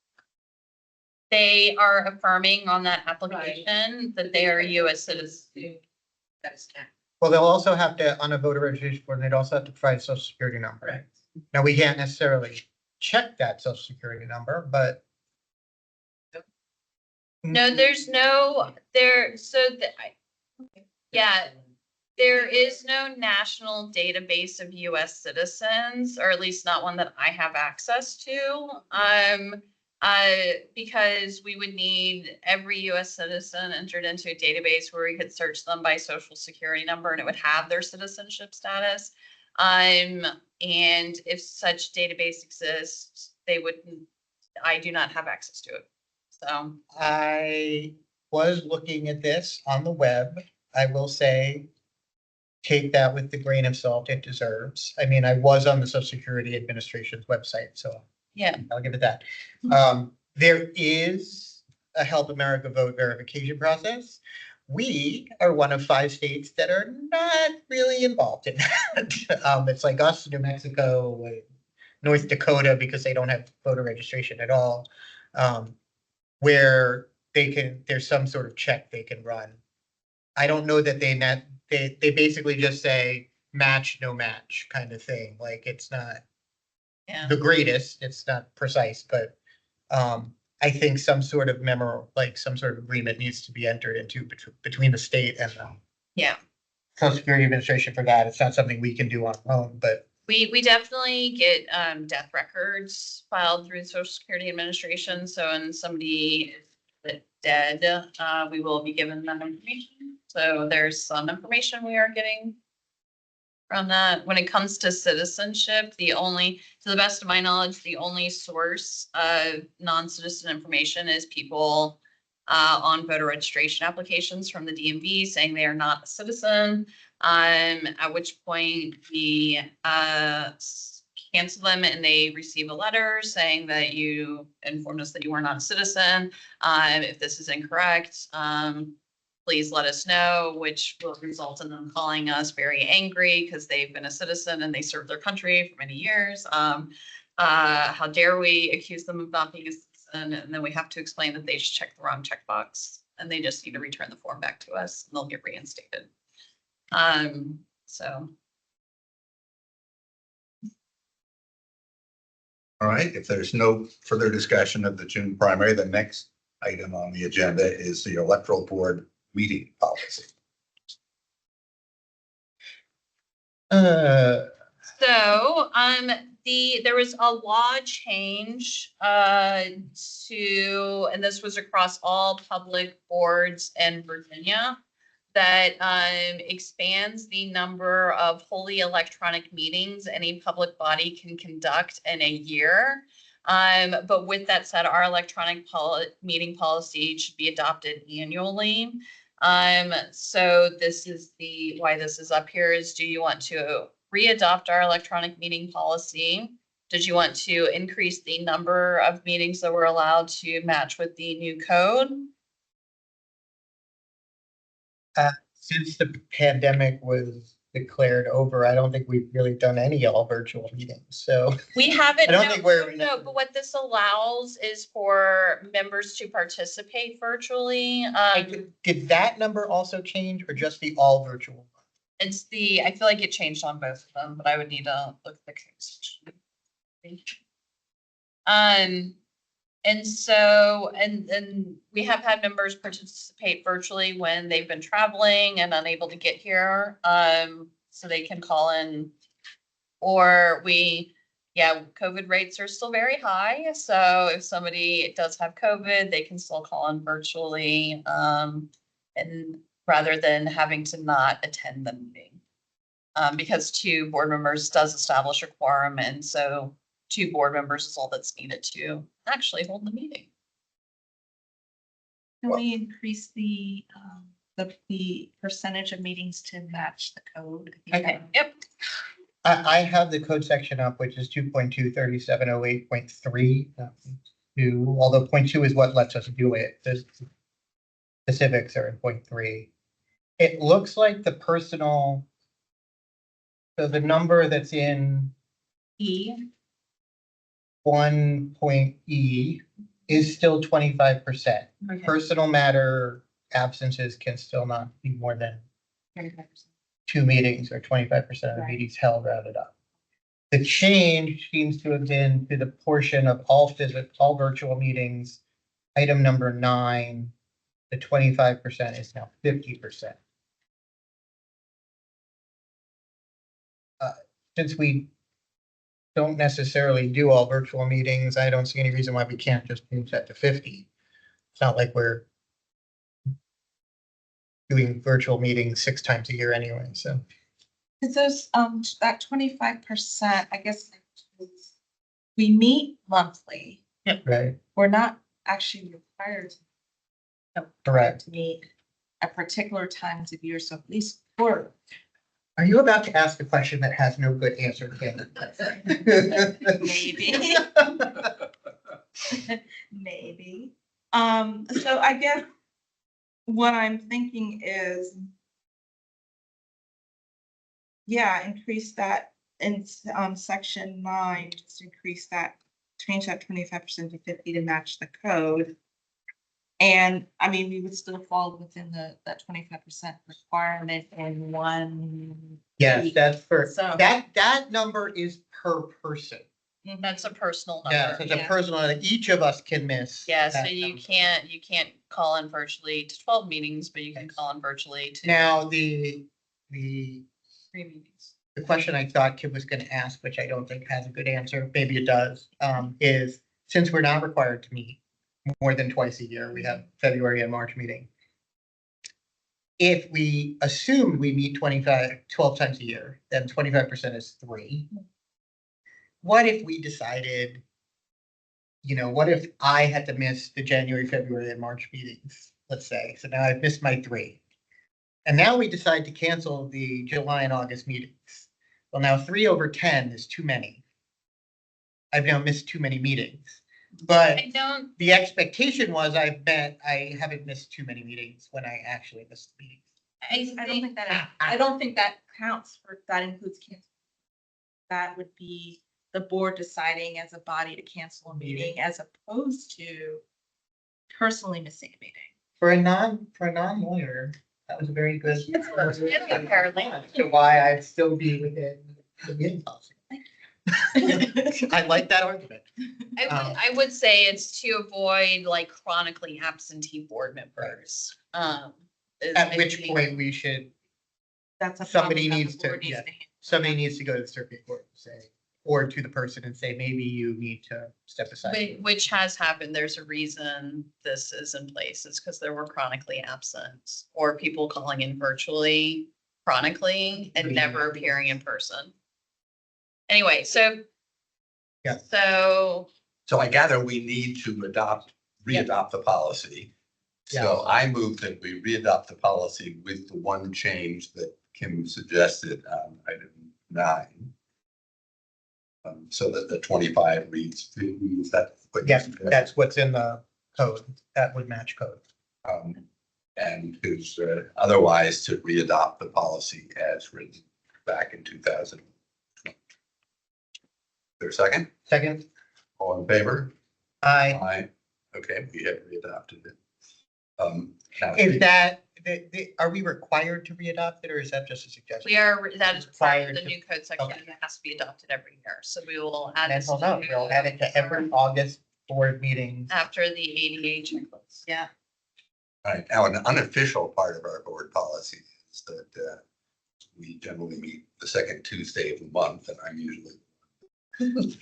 They are affirming on that application that they are a US citizen. That is counted. Well, they'll also have to, on a voter registration form, they'd also have to provide a social security number. Correct. Now, we can't necessarily check that social security number, but. No, there's no, yeah, there is no national database of US citizens, or at least not one that I have access to. Because we would need every US citizen entered into a database where we could search them by social security number and it would have their citizenship status. And if such database exists, I do not have access to it. So, I was looking at this on the web. I will say, take that with the grain of salt it deserves. I mean, I was on the Social Security Administration's website, so yeah, I'll give it that. There is a Help America Vote verification process. We are one of 5 states that are not really involved in that. It's like us, New Mexico, North Dakota, because they don't have voter registration at all. Where there's some sort of check they can run. I don't know that they basically just say match, no match kind of thing. Like it's not yeah. the greatest, it's not precise, but I think some sort of some sort of agreement needs to be entered into between the state and the Yeah. Social Security Administration for that. It's not something we can do on our own, but We definitely get death records filed through the Social Security Administration. So when somebody is dead, we will be given that information. So there's some information we are getting from that. When it comes to citizenship, to the best of my knowledge, the only source of non-citizen information is people on voter registration applications from the DMV saying they are not a citizen. At which point we cancel them and they receive a letter saying that you informed us that you are not a citizen. If this is incorrect, please let us know, which will result in them calling us very angry because they've been a citizen and they served their country for many years. How dare we accuse them of not being a citizen? And then we have to explain that they just checked the wrong checkbox and they just need to return the form back to us and they'll get reinstated. So. All right, if there's no further discussion of the June primary, the next item on the agenda is the electoral board meeting policy. So, there was a law change, and this was across all public boards in Virginia that, expands the number of wholly electronic meetings any public body can conduct in a year. But with that said, our electronic meeting policy should be adopted annually. So this is why this is up here is, do you want to re-adopt our electronic meeting policy? Did you want to increase the number of meetings that we're allowed to match with the new code? since the pandemic was declared over, I don't think we've really done any all virtual meetings, so. We haven't, I don't no, think we're- no, but what this allows is for members to participate virtually. Did that number also change or just the all virtual? It's the, I feel like it changed on both of them, but I would need to look at the case. And so, and we have had members participate virtually when they've been traveling and unable to get here. So they can call in. Or COVID rates are still very high. So if somebody does have COVID, they can still call in virtually. And rather than having to not attend the meeting. Because 2 board members does establish a quorum, and so 2 board members is all that's needed to actually hold the meeting. Can we increase the percentage of meetings to match the code? Okay. Yep. I have the code section up, which is 2.23708.3. Although 0.2 is what lets us do it. The specifics are in 0.3. It looks like the personal, so the number that's in E. 1.E is still 25%. Okay. Personal matter absences can still not be more than 25%. 2 meetings or 25% of the Right. meetings held rounded up. The change seems to have been to the portion of all virtual meetings, item number 9, the 25% is now 50%. Since we don't necessarily do all virtual meetings, I don't see any reason why we can't just change that to 50. It's not like we're doing virtual meetings 6 times a year anyway, so. Cause those, that 25%, I guess, we meet monthly. Right, We're not actually required correct. to meet at particular times of year, so at least 4. Are you about to ask a question that has no good answer, Ken? Maybe. Maybe. So I guess what I'm thinking is, increase that in section 9, just increase that, change that 25% to 50 to match the code. And I mean, we would still fall within that 25% requirement in 1. Yes, that's So- that number is per person. That's a personal Yeah, number. it's a personal, that each of us can miss. Yeah, so that you number. can't call in virtually to 12 meetings, but you can call in virtually to Now, the 3 meetings. question I thought Kim was gonna ask, which I don't think has a good answer, maybe it does, is since we're not required to meet more than twice a year, we have February and March meeting. If we assume we meet 12 times a year, then 25% is 3. What if we decided, what if I had to miss the January, February, and March meetings, let's say, so now I've missed my 3. And now we decide to cancel the July and August meetings. Well, now 3 over 10 is too many. I've now missed too many meetings. But I don't, the expectation was I haven't missed too many meetings when I actually missed the meetings. I don't think that, I don't think that counts for, that includes cancel. That would be the board deciding as a body to cancel a meeting as opposed to personally missing a meeting. For a non-lawyer, that was a very good. It's a paralegal. To why I'd still be within the meeting policy. I like that argument. I would say it's to avoid like chronically absentee board members. At which point we should, That's a Somebody problem that needs the to- board needs yeah. to handle. somebody needs to go to the circuit court and say, or to the person and say, maybe you need to step aside. Which has happened. There's a reason this is in place. It's because there were chronically absent or people calling in virtually chronically and never appearing in person. Anyway, so. Yeah. So, So I gather we need to readopt the policy. So I move that we readopt the policy with the one change that Kim suggested on item 9. So that the 25 reads 50, is that? what you Yes, suggested? that's what's in the code. That would match code. and who's otherwise to readopt the policy as written back in 2000. There a second? Second, All in favor? I, Aye. Okay, we have readopted it. Now- is that, are we required to readopt it or is that just a suggestion? We are, that is part of Required the to- new code section okay. that has to be adopted every year. So we will add And this hold on, we'll add it to every August board meeting. after the ADA checklist. Yeah. All right, now an unofficial part of our board policy is that we generally meet the second Tuesday of the month, and I'm usually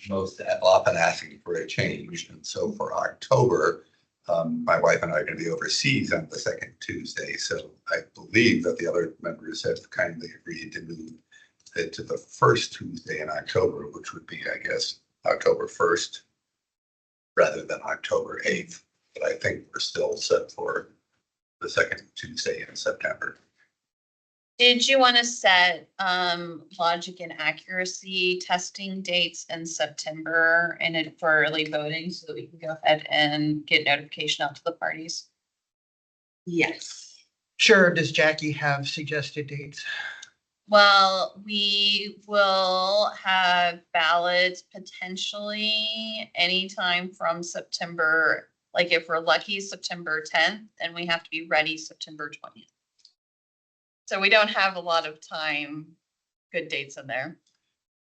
most often asking for a change. And so for October, my wife and I are going to be overseas on the second Tuesday. So I believe that the other members have kindly agreed to move it to the first Tuesday in October, which would be, I guess, October 1st rather than October 8th. But I think we're still set for the second Tuesday in September. Did you want to set logic and accuracy testing dates in September and it for early voting so that we can go ahead and get notification out to the parties? Yes. Sure, does Jackie have suggested dates? Well, we will have ballots potentially anytime from September, like if we're lucky, September 10th, and we have to be ready September 20th. So we don't have a lot of time, good dates in there.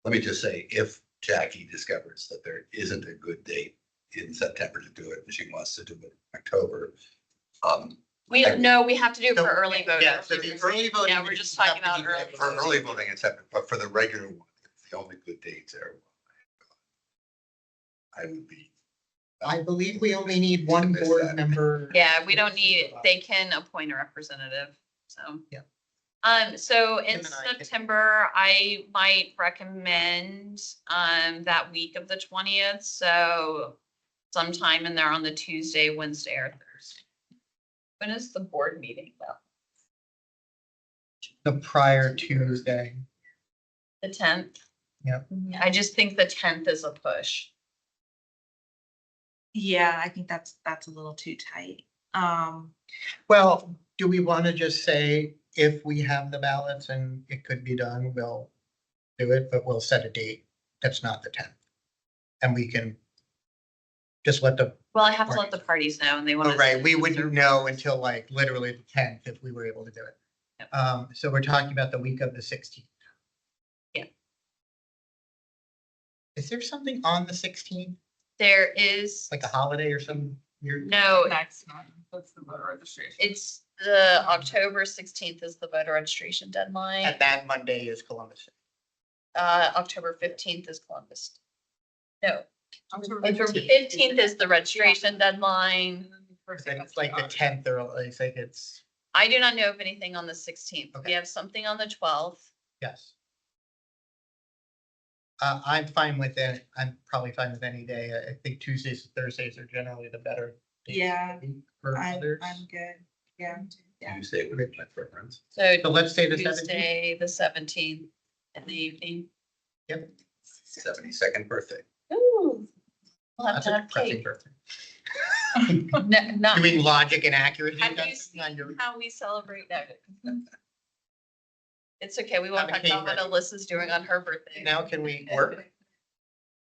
Let me just say, if Jackie discovers that there isn't a good date in September to do it, and she wants to do it in October, We, no, we have to do it So, for early voting. yeah, so the early voting Yeah, we're is just talking have to about be early. ready. for early voting in September, but for the regular one, it's the only good dates there. I would be. I believe we only need one Miss board that. member. Yeah, we don't need, they can appoint a representative, so. Yeah. So in Tim and I can- September, I might recommend, that week of the 20th, so sometime in there on the Tuesday, Wednesday, or Thursday. When is the board meeting though? The prior Tuesday. The 10th? Yep. I just think the 10th is a push. Yeah, I think that's a little too tight. Well, do we want to just say if we have the ballots and it could be done, we'll do it, but we'll set a date that's not the 10th. And we can just let the, Well, I have to let the parties know and they want oh, to. right, we wouldn't know until like literally the 10th if we were able to do it. Yep. So we're talking about the week of the 16th. Yeah. Is there something on the 16th, There is, like a holiday or some weird? no, Next month, that's the voter registration. it's the October 16th is the voter registration deadline. And that Monday is Columbus. October 15th is Columbus. No, October October 15th is the registration deadline. Then it's like the 10th or like it's, I do not know of anything on the 16th. We Okay. have something on the 12th. yes. I'm fine with it. I'm probably fine with any day. I think Tuesdays and Thursdays are generally the better. days Yeah, For others. good. Yeah. Tuesday would be my preference. So So let's say the 17th. Tuesday, the 17th in the evening. Yep. 72nd birthday. Ooh. We'll have That's to a have depressing cake. birthday. No, not. Doing logic and accuracy. Have you testing seen on your- how we celebrate that? It's okay, we won't Have a talk about cake what Alyssa's doing on her birthday. Now can we work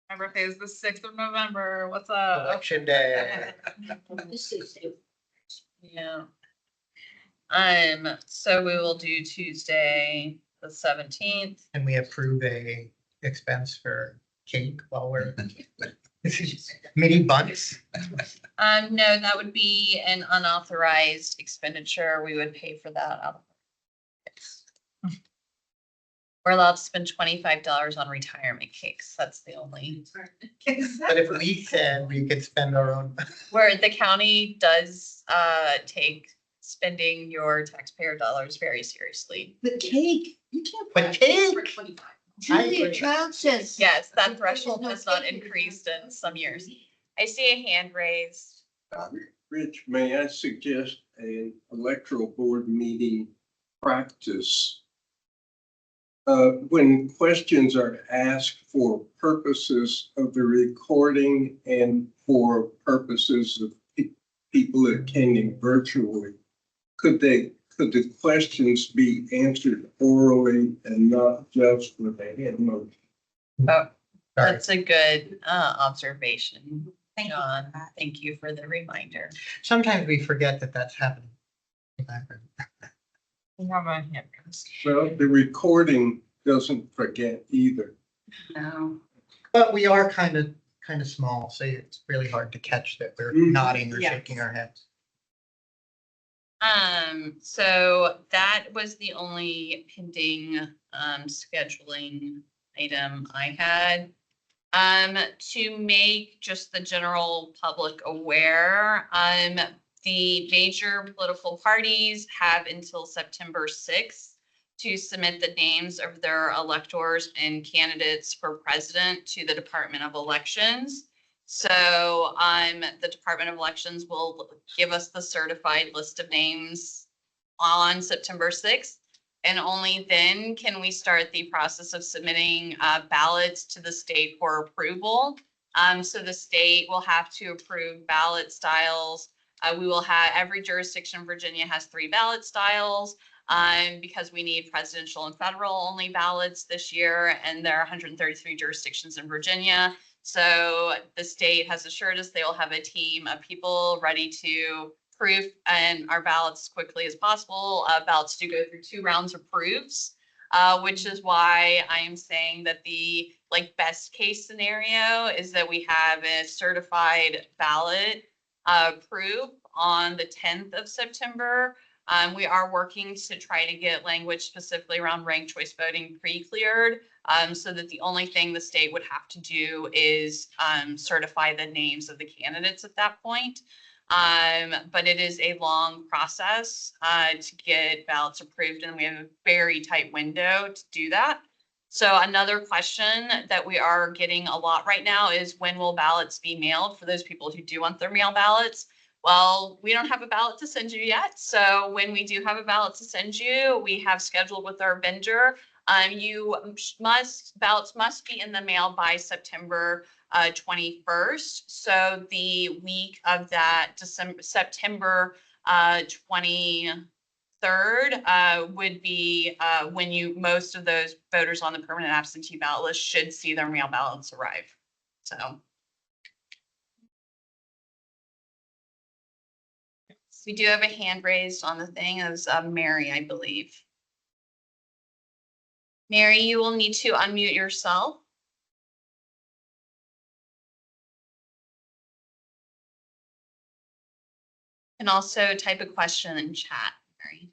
My birthday is the 6th of November. What's up? election day? Yeah. So we will do Tuesday, the 17th. Can we approve a expense for cake while we're mini buns? No, that would be an unauthorized expenditure. We would pay for that out of. We're allowed to spend $25 on retirement cakes. That's the only, But if we said we could spend our own, where the county does take spending your taxpayer dollars very seriously. The cake, you can't. but cake, For 25. Julia Trout says. Yes, that There's threshold no has not cake in the increased in house. some years. I see a hand raised. Rich, may I suggest an electoral board meeting practice? When questions are asked for purposes of the recording and for purposes of people attending virtually, could the questions be answered orally and not just with a hand motion? Oh, Sorry. that's a good observation, Thank you. John. Thank you for the reminder. Sometimes we forget that that's happening. We have a hand raised. Well, the recording doesn't forget either. No. But we are kind of small, so it's really hard to catch that we're Mhm. nodding or Yes. shaking our heads. So that was the only pending scheduling item I had. To make just the general public aware, the major political parties have until September 6th to submit the names of their electors and candidates for president to the Department of Elections. So, the Department of Elections will give us the certified list of names on September 6th. And only then can we start the process of submitting ballots to the state for approval. So the state will have to approve ballot styles. We will have, every jurisdiction in Virginia has 3 ballot styles because we need presidential and federal only ballots this year. And there are 133 jurisdictions in Virginia. So the state has assured us they will have a team of people ready to proof and our ballots as quickly as possible. Ballots do go through 2 rounds of proofs, which is why I am saying that the best case scenario is that we have a certified ballot proof on the 10th of September. We are working to try to get language specifically around ranked choice voting pre-cleared, so that the only thing the state would have to do is certify the names of the candidates at that point. But it is a long process to get ballots approved, and we have a very tight window to do that. So another question that we are getting a lot right now is, when will ballots be mailed for those people who do want their mail ballots? Well, we don't have a ballot to send you yet. So when we do have a ballot to send you, we have scheduled with our vendor. Ballots must be in the mail by September 21st. So the week of that September 23rd would be when most of those voters on the permanent absentee ballot list should see their mail ballots arrive. So we do have a hand raised on the thing. It was Mary, I believe. Mary, you will need to unmute yourself. And also type a question in chat, Mary.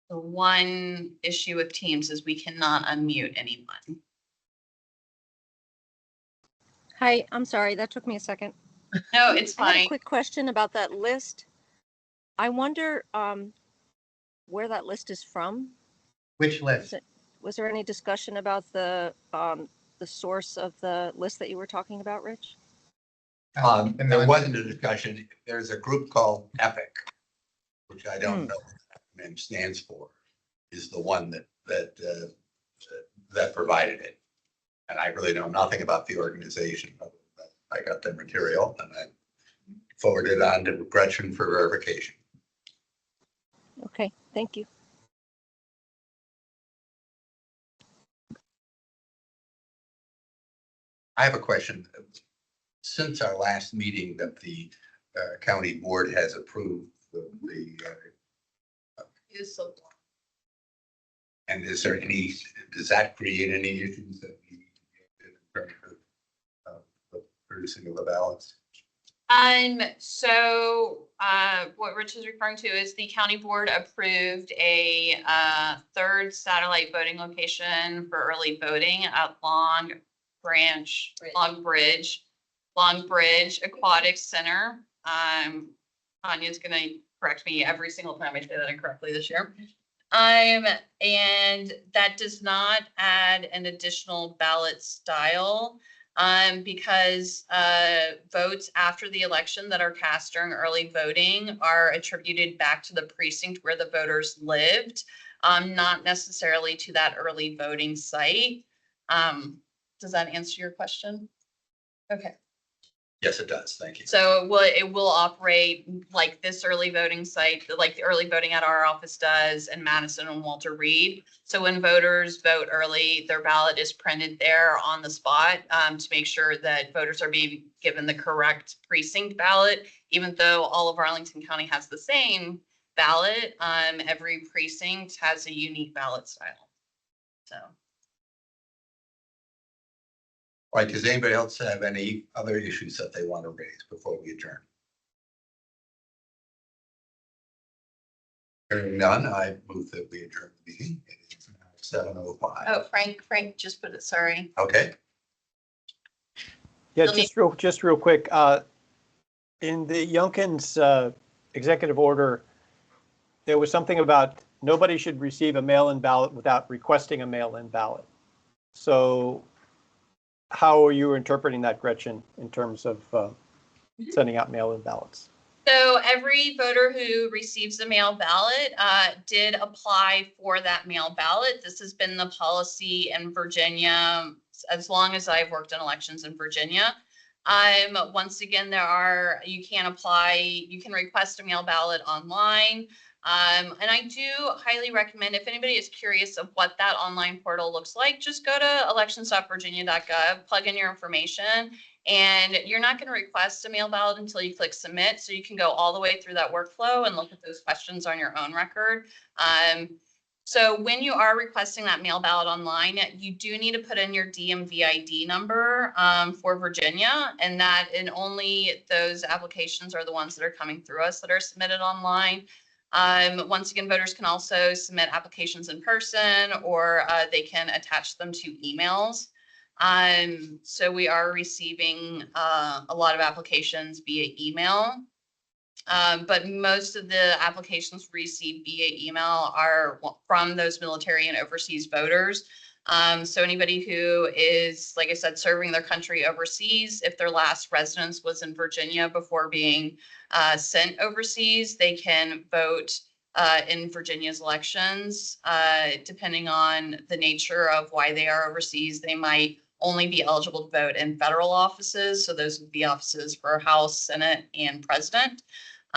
The one issue with Teams is we cannot unmute anyone. Hi, I'm sorry, that took me a second. No, it's I had a fine. quick question about that list. I wonder where that list is from. Which list? Was there any discussion about the source of the list that you were talking about, Rich? There wasn't a discussion. There's a group called EPIC, which I don't know what that name stands for, is the one that provided it. And I really know nothing about the organization. I got their material and I forwarded it on to Gretchen for verification. Okay, thank you. I have a question. Since our last meeting, that the county board has approved and is there any, does that create any issues that we need to get in terms of the producing of the ballots? So what Rich is referring to is the county board approved a 3rd satellite voting location for early voting at Long Bridge Aquatic Center. Tanya's gonna correct me every single time I say that incorrectly this year. And that does not add an additional ballot style. Because votes after the election that are cast during early voting are attributed back to the precinct where the voters lived, not necessarily to that early voting site. Does that answer your question? Okay. Yes, it does. Thank you. So it will operate like this early voting site, like the early voting at our office does, and Madison and Walter Reed. So when voters vote early, their ballot is printed there on the spot, to make sure that voters are being given the correct precinct ballot. Even though all of Arlington County has the same ballot, every precinct has a unique ballot style. So. All right, does anybody else have any other issues that they want to raise before we adjourn? Hearing none, I move that we adjourn the meeting. It is now 7:05. Oh, Frank just put it, sorry. Okay, Yeah, You'll need- just real quick, in the Youngkin's executive order, there was something about nobody should receive a mail-in ballot without requesting a mail-in ballot. So how are you interpreting that, Gretchen, in terms of sending out mail-in ballots? So every voter who receives a mail ballot did apply for that mail ballot. This has been the policy in Virginia as long as I've worked in elections in Virginia. Once again, you can apply, you can request a mail ballot online. And I do highly recommend, if anybody is curious of what that online portal looks like, just go to elections.virginia.gov, plug in your information, and you're not going to request a mail ballot until you click submit. So you can go all the way through that workflow and look at those questions on your own record. So when you are requesting that mail ballot online, you do need to put in your DMV ID number for Virginia, and only those applications are the ones that are coming through us that are submitted online. Once again, voters can also submit applications in person, or they can attach them to emails. So we are receiving a lot of applications via email. But most of the applications received via email are from those military and overseas voters. So anybody who is, like I said, serving their country overseas, if their last residence was in Virginia before being sent overseas, they can vote in Virginia's elections. Depending on the nature of why they are overseas, they might only be eligible to vote in federal offices. So those would be offices for House, Senate, and President.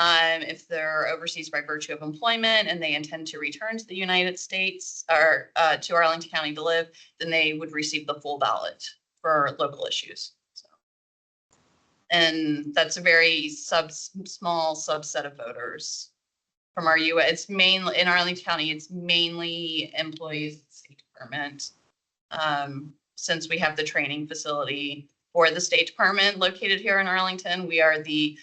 If they're overseas by virtue of employment and they intend to return to the United States or to Arlington County to live, then they would receive the full ballot for local issues. So, and that's a very small subset of voters from our U.S. It's mainly in Arlington County. It's mainly employees of the State Department, since we have the training facility for the State Department located here in Arlington. We are the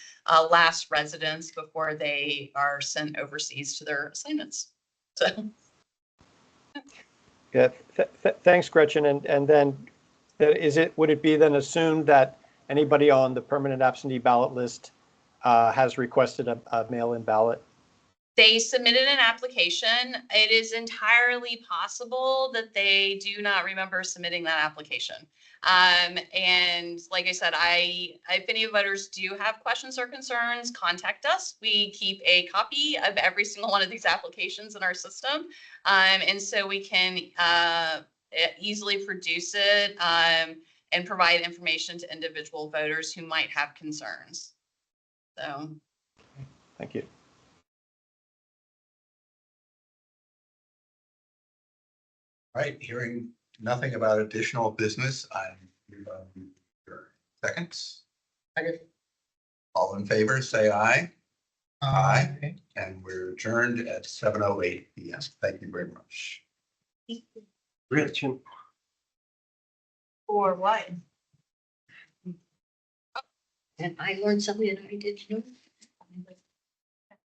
last residents before they are sent overseas to their assignments. So. Yeah, thanks, Gretchen. And then would it be then assumed that anybody on the permanent absentee ballot list has requested a mail-in ballot? They submitted an application. It is entirely possible that they do not remember submitting that application. And like I said, if any voters do have questions or concerns, contact us. We keep a copy of every single one of these applications in our system. And so we can easily produce it and provide information to individual voters who might have concerns. So. Thank you. all right, hearing nothing about additional business, seconds. Second. All in favor, say aye. Aye. And we're adjourned at 7:08 p.m. Thank you very much. Gretchen. For what? And I learned something that I didn't know.